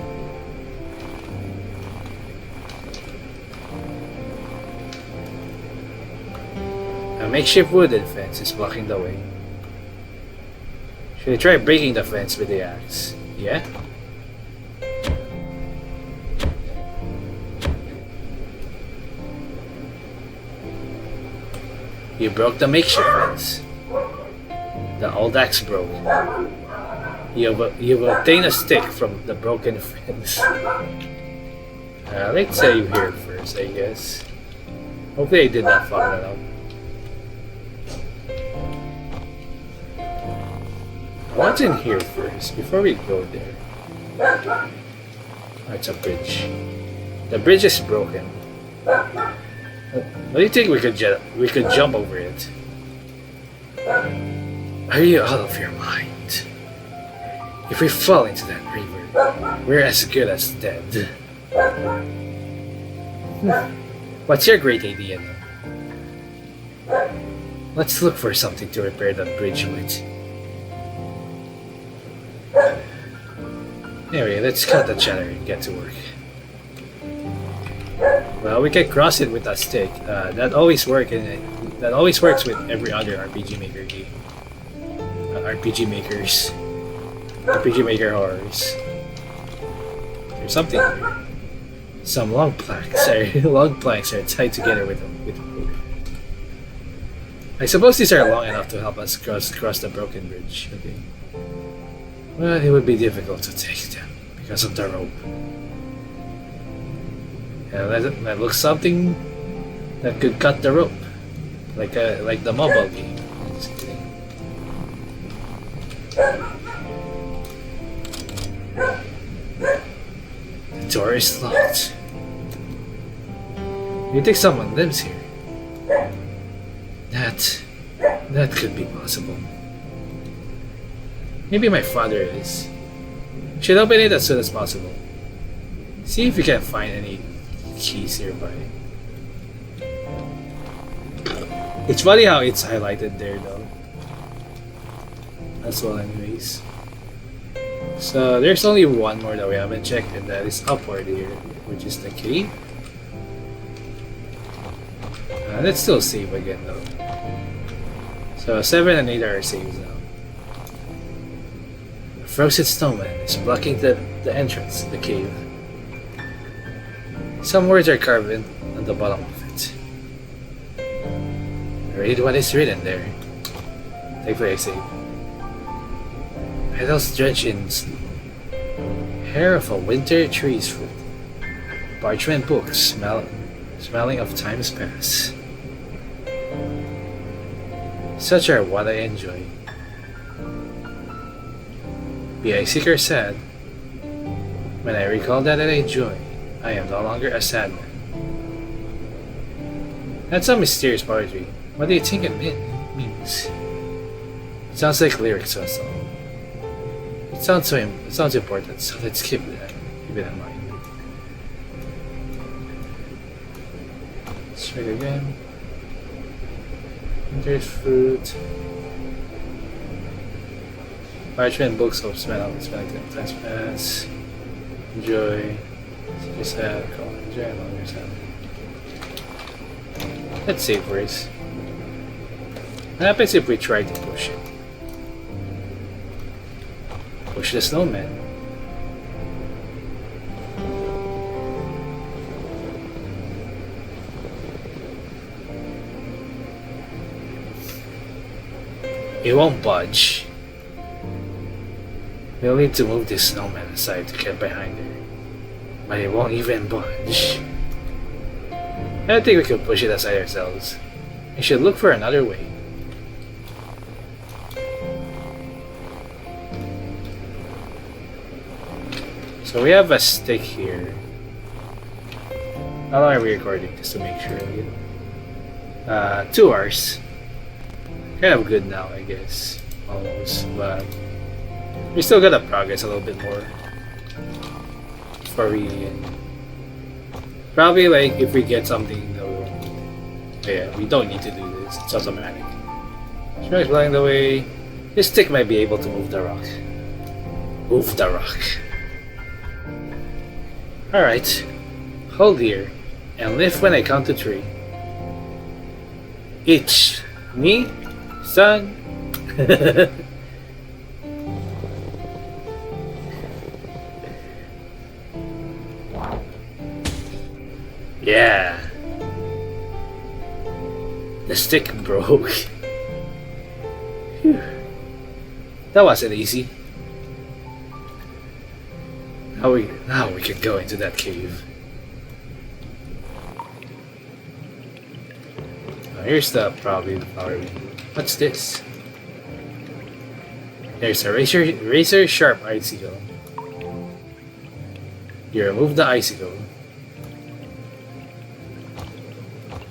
A makeshift wooden fence is blocking the way. Should I try breaking the fence with the axe? Yeah? You broke the makeshift fence. The old axe broke. You've obtained a stick from the broken fence. Let's save here first, I guess. Hopefully I did not fuck that up. What's in here first, before we go there? Oh, it's a bridge. The bridge is broken. What do you think we could jump over it? Are you out of your mind? If we fall into that river, we're as good as dead. What's your great idea now? Let's look for something to repair that bridge with. Anyway, let's cut the chatter and get to work. Well, we can cross it with a stick. That always works with every other RPG Maker game. RPG Makers. RPG Maker horrors. There's something here. Some long planks are tied together with rope. I suppose these are long enough to help us cross the broken bridge. Okay. Well, it would be difficult to take them because of the rope. Yeah, that looks something that could cut the rope, like the mobile game. Just kidding. The door is locked. You think someone lives here? That could be possible. Maybe my father is. Should open it as soon as possible. See if we can find any keys nearby. It's funny how it's highlighted there though. As well anyways. So there's only one more that we haven't checked, and that is upward here, which is the cave. Let's still save again though. So 7 and 8 are saves now. A frozen snowman is blocking the entrance to the cave. Some words are carved on the bottom of it. Read what is written there. Thankfully I saved. Petals drenched in snow. Hair of a winter tree's fruit. Parchment books smelling of times past. Such are what I enjoy. Be I sick or sad, when I recall that I enjoy, I am no longer a sad man. That's some mysterious poetry. What do you think it means? It sounds like lyrics to a song. It sounds important, so let's keep it in mind. Let's check again. There's fruit. Parchment books of smelling times pass. Enjoy. Just call enjoy along yourself. Let's save first. What happens if we try to push it? Push the snowman. It won't budge. We'll need to move this snowman aside to get behind her. But it won't even budge. I don't think we can push it aside ourselves. We should look for another way. So we have a stick here. How long are we recording, just to make sure? 2 hours. Kind of good now, I guess. Almost, but we still gotta progress a little bit more before we probably, like, if we get something though. Yeah, we don't need to do this. It's automatic. Shrek blocking the way. This stick might be able to move the rock. Move the rock. Alright. Hold here and lift when I count to 3. Each. Me? Son? Yeah. The stick broke. Whew. That wasn't easy. Now we can go into that cave. Now here's probably the flower. What's this? There's a razor sharp icicle. You remove the icicle.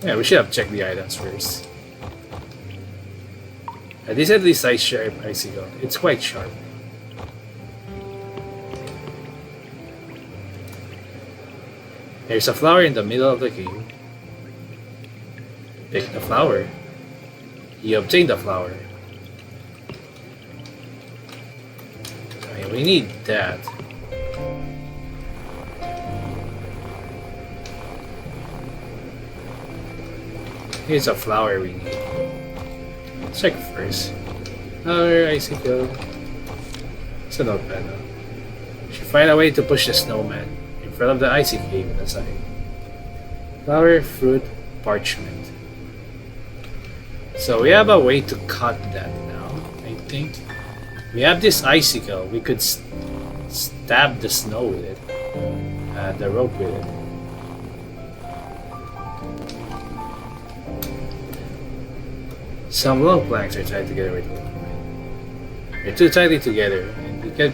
Yeah, we should have checked the items first. This at least size sharp icicle. It's quite sharp. There's a flower in the middle of the cave. Pick the flower. You obtain the flower. I mean, we need that. Here's a flower we need. Let's check first. Flower, icicle. It's a notepad now. We should find a way to push the snowman in front of the icy cave on the side. Flower, fruit, parchment. So we have a way to cut that now, I think. We have this icicle. We could stab the snow with it. The rope with it. Some long planks are tied together with rope. They're too tightly together, and we could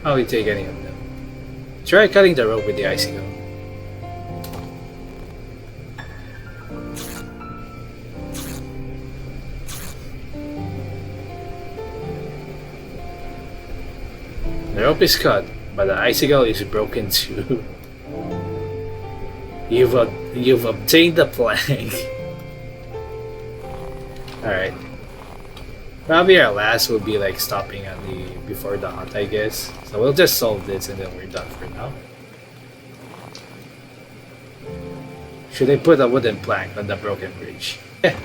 probably take any of them. Try cutting the rope with the icicle. The rope is cut, but the icicle is broken too. You've obtained the plank. Alright. Probably our last will be like stopping at before the hut, I guess. So we'll just solve this and then we're done for now. Should I put a wooden plank on the broken bridge? Yeah.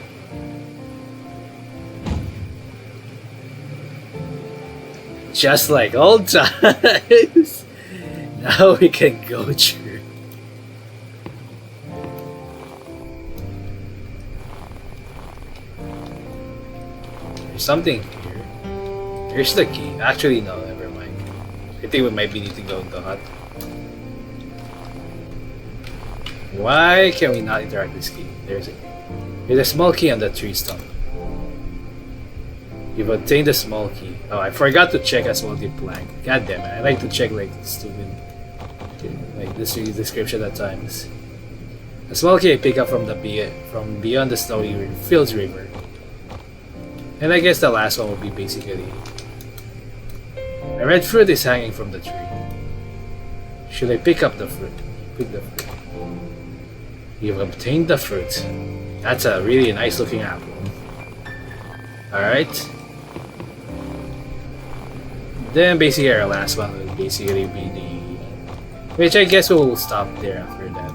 Just like old times. Now we can go through. There's something here. Here's the key. Actually, no, never mind. I think we might be need to go to the hut. Why can we not interact with this key? There's a small key on the tree stump. You've obtained a small key. Oh, I forgot to check a small key plank. God damn it! I like to check like stupid, like this description at times. A small key I pick up from beyond the snowy fields river. And I guess the last one will be basically a red fruit is hanging from the tree. Should I pick up the fruit? Pick the fruit. You've obtained the fruit. That's a really nice looking apple. Alright. Then basically our last one will basically be which I guess we'll stop there after that.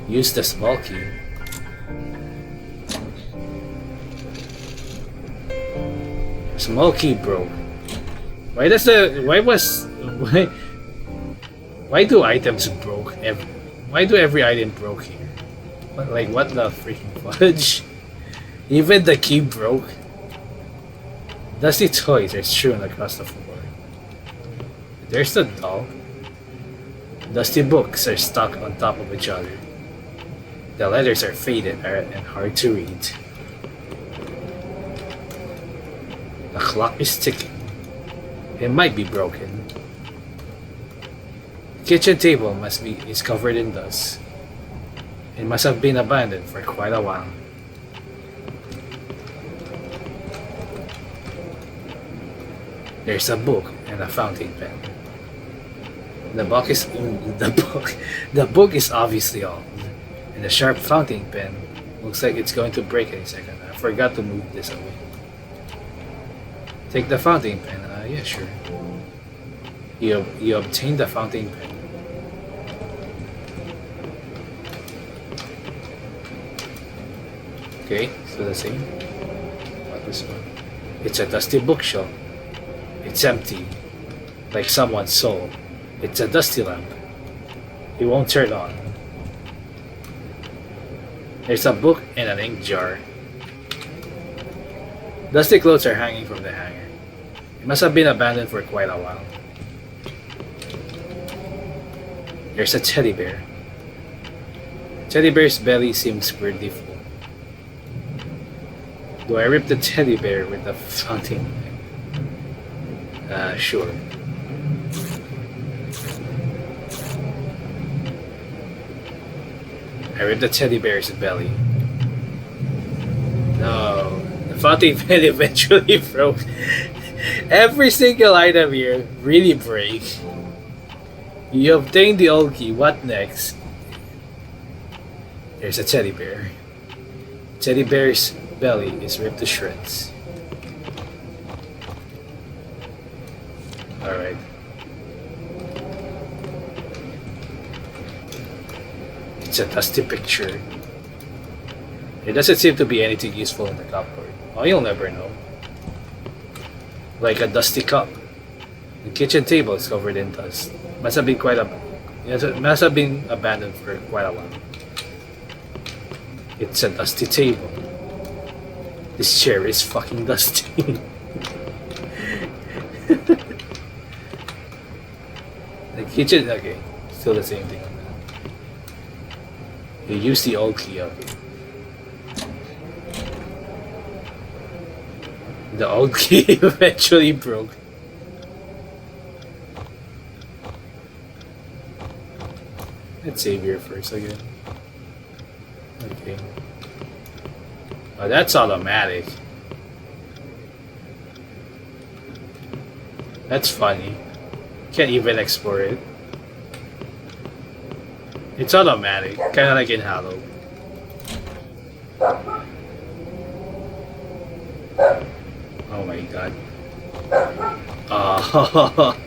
Use the small key. Small key broke. Why do items broke? Why do every item broke here? What the freaking fudge? Even the key broke. Dusty toys are strewn across the floor. There's the doll. Dusty books are stuck on top of each other. The letters are faded and hard to read. The clock is ticking. It might be broken. The kitchen table is covered in dust. It must have been abandoned for quite a while. There's a book and a fountain pen. The book is obviously old, and the sharp fountain pen Looks like it's going to break any second. I forgot to move this away. Take the fountain pen. Yeah, sure. You obtain the fountain pen. Okay, so the same. What this one? It's a dusty bookshelf. It's empty, like someone's soul. It's a dusty lamp. It won't turn on. There's a book and an ink jar. Dusty clothes are hanging from the hanger. It must have been abandoned for quite a while. There's a teddy bear. Teddy bear's belly seems weirdly full. Do I rip the teddy bear with the fountain? Sure. I ripped the teddy bear's belly. No, the fountain pen eventually broke. Every single item here really break. You obtained the old key. What next? There's a teddy bear. Teddy bear's belly is ripped to shreds. Alright. It's a dusty picture. There doesn't seem to be anything useful in the cupboard. Oh, you'll never know. Like a dusty cup. The kitchen table is covered in dust. Must have been must have been abandoned for quite a while. It's a dusty table. This chair is fucking dusty. The kitchen, okay, still the same thing on that. You use the old key of it. The old key eventually broke. Let's save here first again. Okay. Oh, that's automatic. That's funny. Can't even explore it. It's automatic, kinda like in Halo. Oh my god. Oh.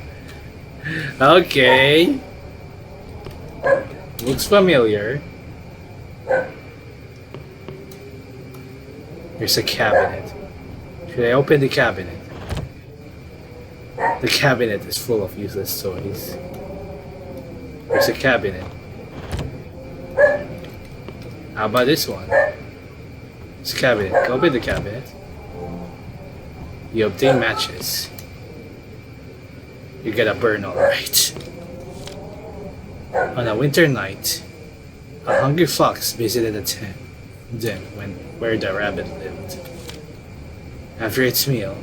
Okay. Looks familiar. There's a cabinet. Should I open the cabinet? The cabinet is full of useless toys. There's a cabinet. How about this one? It's a cabinet. Open the cabinet. You obtain matches. You gotta burn alright. On a winter night, a hungry fox visited a den where the rabbit lived. After its meal,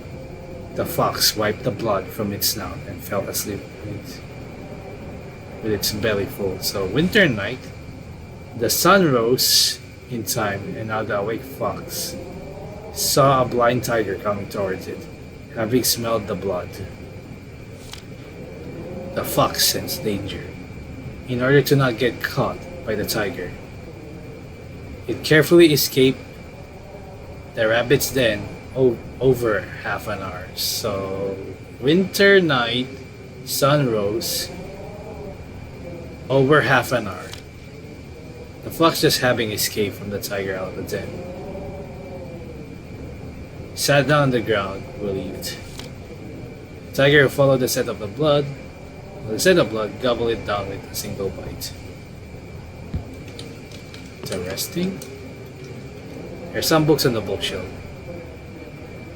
the fox wiped the blood from its snout and fell asleep with its belly full. So winter night, the sun rose in time, and now the awake fox saw a blind tiger coming towards it, having smelled the blood. The fox sensed danger. In order to not get caught by the tiger, it carefully escaped the rabbit's den over half an hour. So, winter night, sun rose, over half an hour. The fox just having escaped from the tiger out of the den. Sat down on the ground, relieved. The tiger followed the scent of the blood. The scent of blood, gobbled it down with a single bite. Interesting. There are some books on the bookshelf.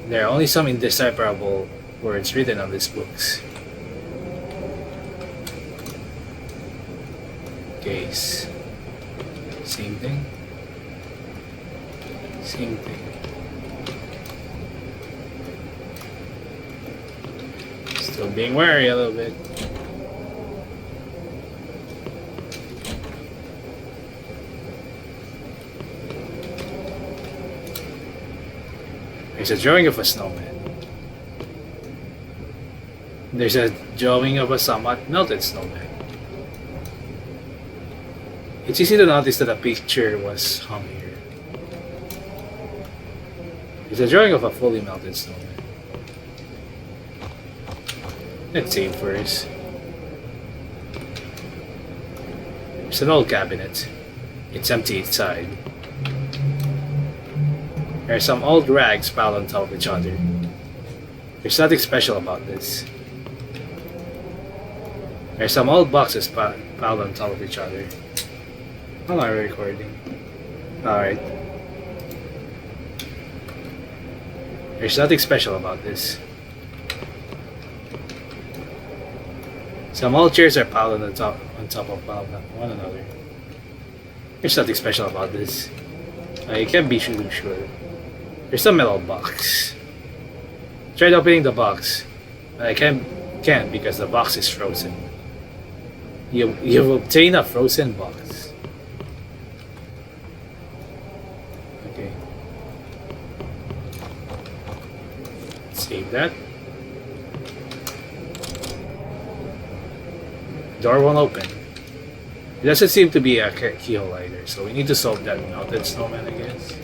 There are only some indecipherable words written on these books. Case. Same thing. Same thing. Still being wary a little bit. There's a drawing of a snowman. There's a drawing of a somewhat melted snowman. It's easy to notice that a picture was hung here. It's a drawing of a fully melted snowman. Let's save first. It's an old cabinet. It's empty inside. There are some old rags piled on top of each other. There's nothing special about this. There are some old boxes piled on top of each other. How am I recording? Alright. There's nothing special about this. Some old chairs are piled on top of one another. There's nothing special about this. I can't be too sure. There's a metal box. Tried opening the box, but I can't because the box is frozen. You've obtained a frozen box. Okay. Save that. Door won't open. It doesn't seem to be a keyhole either, so we need to solve that melted snowman, I guess.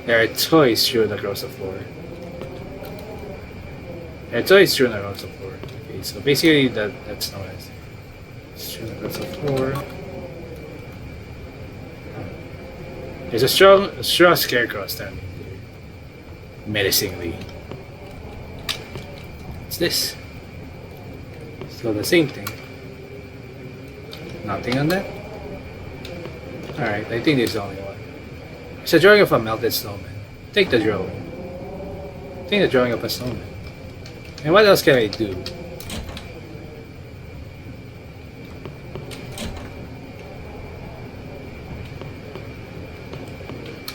There are toys strewn across the floor. Okay, so basically that's no as strewn across the floor. There's a straw scarecrow standing there, menacingly. What's this? Still the same thing. Nothing on that? Alright, I think this is the only one. It's a drawing of a melted snowman. Take the drawing. Take the drawing of a snowman. And what else can I do?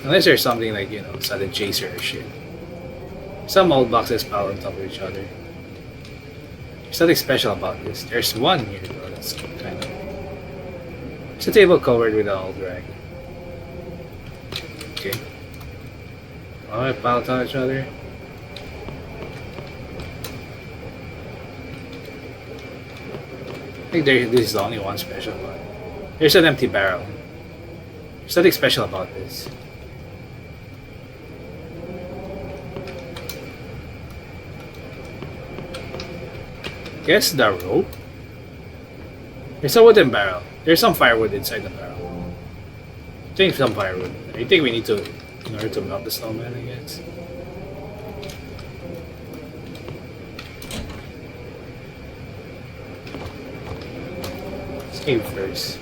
Unless there's something like, you know, sudden chaser or shit. Some old boxes piled on top of each other. There's nothing special about this. There's one here though, that's kind of... It's a table covered with an old rag. Okay. All piled on each other. I think this is the only one special one. There's an empty barrel. There's nothing special about this. Guess the rope? There's a wooden barrel. There's some firewood inside the barrel. I think some firewood. I think we need to, in order to melt the snowman, I guess. Save first.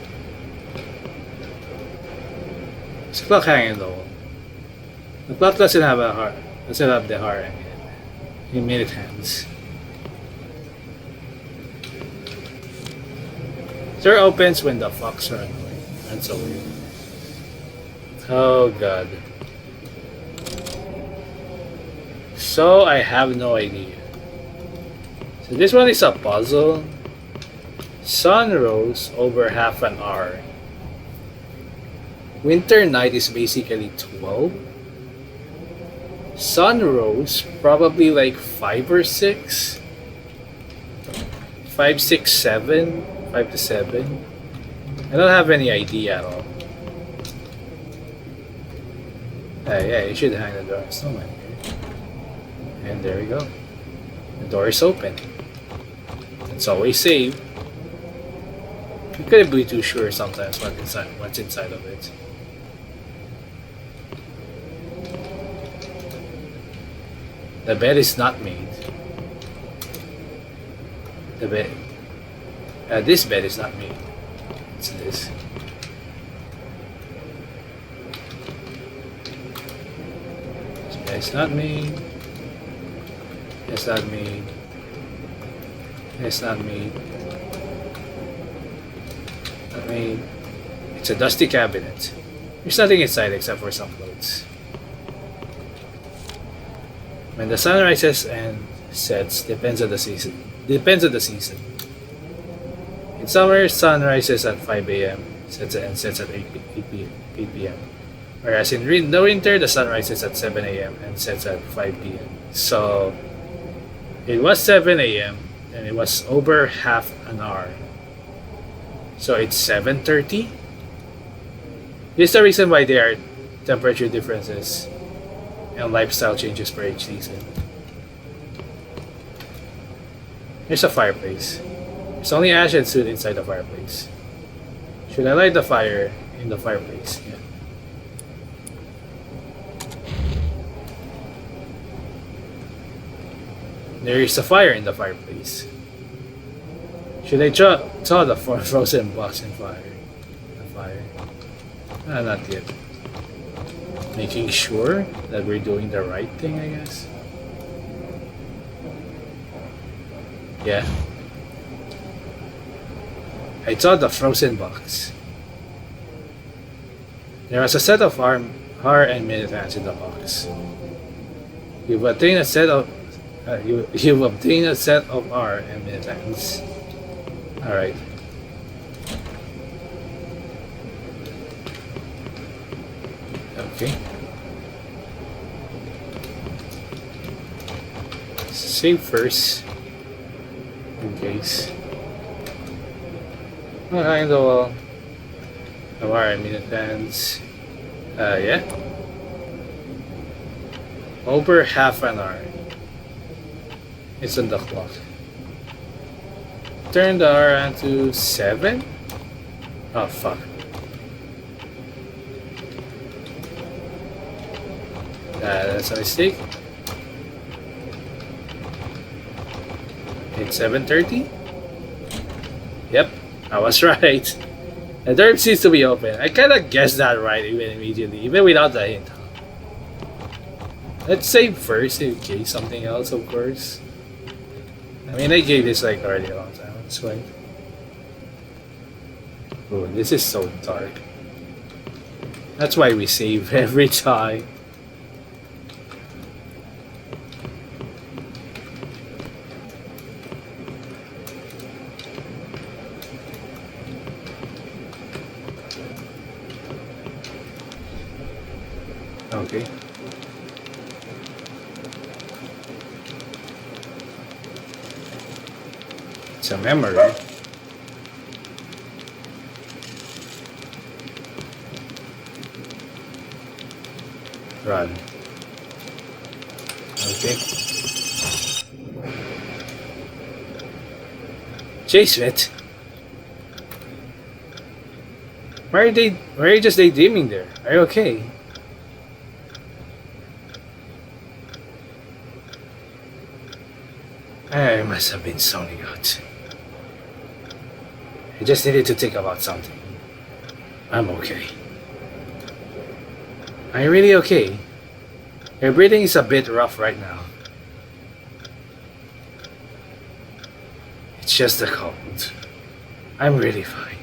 There's a clock hanging on the wall. The clock doesn't have a heart. Doesn't have the heart in minute hands. Door opens when the fox are annoying. That's so weird. Oh god. So I have no idea. So this one is a puzzle. Sun rose over half an hour. Winter night is basically 12. Sun rose probably like 5 or 6. 5, 6, 7. 5 to 7. I don't have any idea at all. Yeah, you should hang the door on snowman here. And there we go. The door is open. It's always safe. You couldn't be too sure sometimes what's inside of it. The bed is not made. The bed. This bed is not made. It's this. This bed is not made. It's not made. It's not made. Not made. It's a dusty cabinet. There's nothing inside except for some clothes. When the sun rises and sets, depends on the season. Depends on the season. In summer, sun rises at 5 a.m. sets at 8 p.m. Whereas in the winter, the sun rises at 7 a.m. and sets at 5 p.m. So it was 7 a.m. and it was over half an hour. So it's 7:30. This is the reason why there are temperature differences and lifestyle changes for each season. There's a fireplace. There's only ash and soot inside the fireplace. Should I light the fire in the fireplace? Yeah. There is a fire in the fireplace. Should I thaw the frozen box in fire? The fire? Not yet. Making sure that we're doing the right thing, I guess. Yeah. I thawed the frozen box. There was a set of hour and minute hands in the box. You've obtained a set of you've obtained a set of hour and minute hands. All right. Okay. Save first, in case. Behind the wall. Alright, minute hands. Yeah. Over half an hour. It's on the clock. Turn the hour on to 7? Oh, fuck. That's a mistake. It's 7:30? Yep, I was right. The door seems to be open. I kinda guessed that right even immediately, even without the hint. Let's save first in case something else, of course. I mean, I gave this like already a long time. It's fine. Oh, this is so dark. That's why we save every time. Okay. It's a memory. Run. Okay. Chase it. Why are you just daydreaming there? Are you okay? I must have been zoning out. I just needed to think about something. I'm okay. Are you really okay? Your breathing is a bit rough right now. It's just a cold. I'm really fine.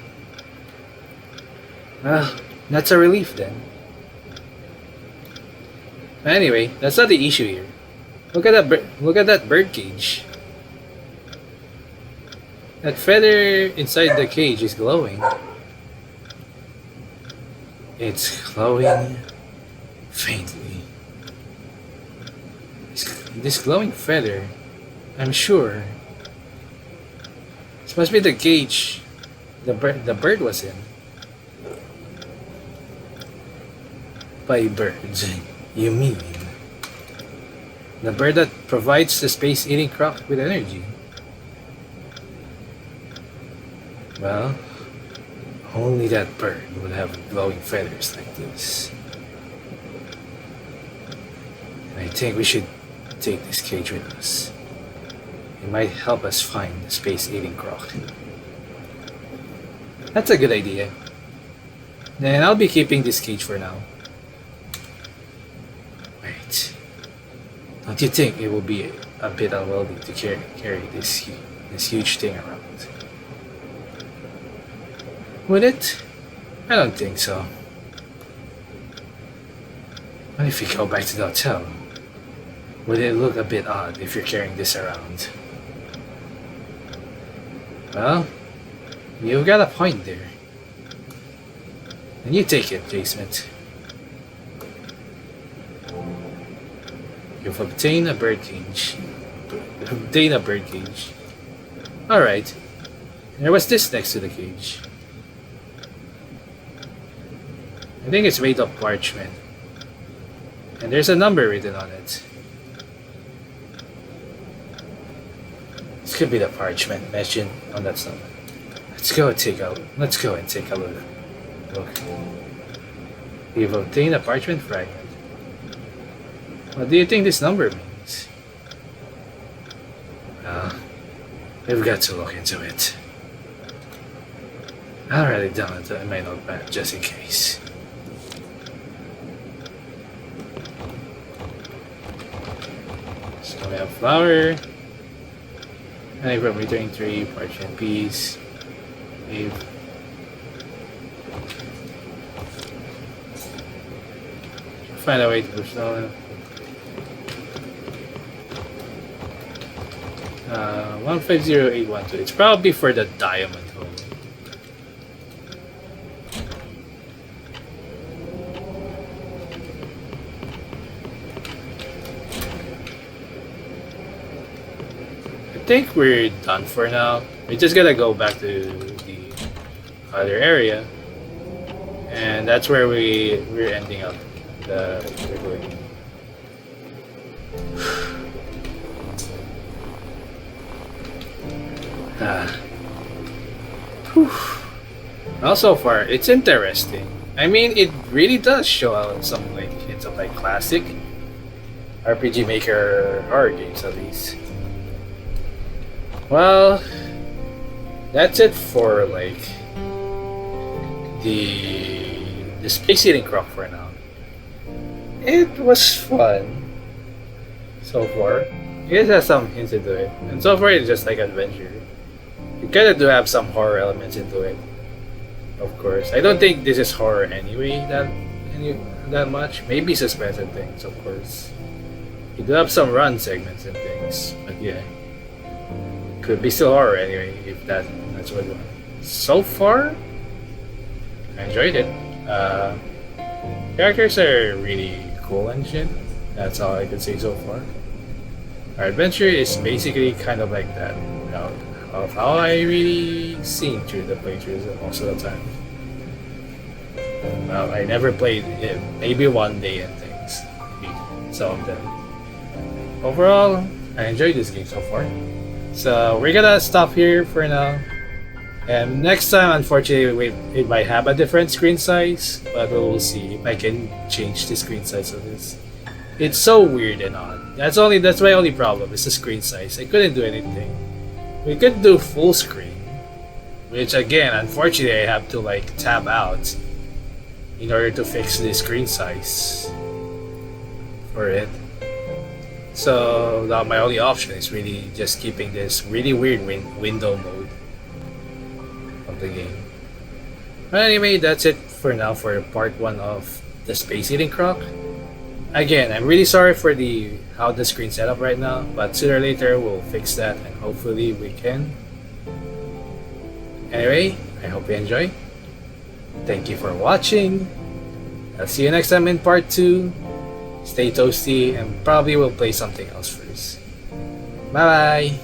Well, that's a relief then. Anyway, that's not the issue here. Look at that bird cage. That feather inside the cage is glowing. It's glowing faintly. This glowing feather, I'm sure. This must be the cage the bird was in. By birds, you mean the bird that provides the Space-Eating Croc with energy? Well, only that bird would have glowing feathers like this. And I think we should take this cage with us. It might help us find the Space-Eating Croc. That's a good idea. Then I'll be keeping this cage for now. Wait. Don't you think it will be a bit unwieldy to carry this huge thing around? Would it? I don't think so. What if we go back to the hotel? Would it look a bit odd if you're carrying this around? Well, you've got a point there. And you take it, Jasmine. You've obtained a bird cage. Alright. There was this next to the cage. I think it's made of parchment. And there's a number written on it. This could be the parchment mentioned on that number. Let's go and take a look. We've obtained a parchment fragment. What do you think this number means? We've got to look into it. I'll write it down in my notepad just in case. So we have flour. Honey from returning tree, parchment piece. Leaf. Find a way to push down. 150812. It's probably for the diamond hole. I think we're done for now. We just gotta go back to the other area, and that's where we're ending up. We're going. Well, so far it's interesting. I mean, it really does show out some like hints of like classic RPG Maker horror games at least. Well, that's it for like the Space-Eating Croc for now. It was fun so far. It has some hints into it, and so far it's just like adventure. You kind of do have some horror elements into it, of course. I don't think this is horror anyway that much. Maybe suspense and things, of course. You do have some run segments and things, but yeah, could be still horror anyway if that's what you want. So far, I enjoyed it. Characters are really cool and shit. That's all I could say so far. Our adventure is basically kind of like that. Of how I really seen through the playthroughs most of the time. Well, I never played it. Maybe one day and things. Maybe some of them. Overall, I enjoyed this game so far. So we're gonna stop here for now. And next time, unfortunately, it might have a different screen size, but we'll see if I can change the screen size of this. It's so weird and odd. That's my only problem. Is the screen size. I couldn't do anything. We could do full screen, which again, unfortunately, I have to like tab out in order to fix the screen size for it. So now my only option is really just keeping this really weird window mode of the game. But anyway, that's it for now for part 1 of the Space-Eating Croc. Again, I'm really sorry for how the screen set up right now, but sooner or later we'll fix that and hopefully we can. Anyway, I hope you enjoy. Thank you for watching. I'll see you next time in part 2. Stay toasty and probably we'll play something else first. Bye bye!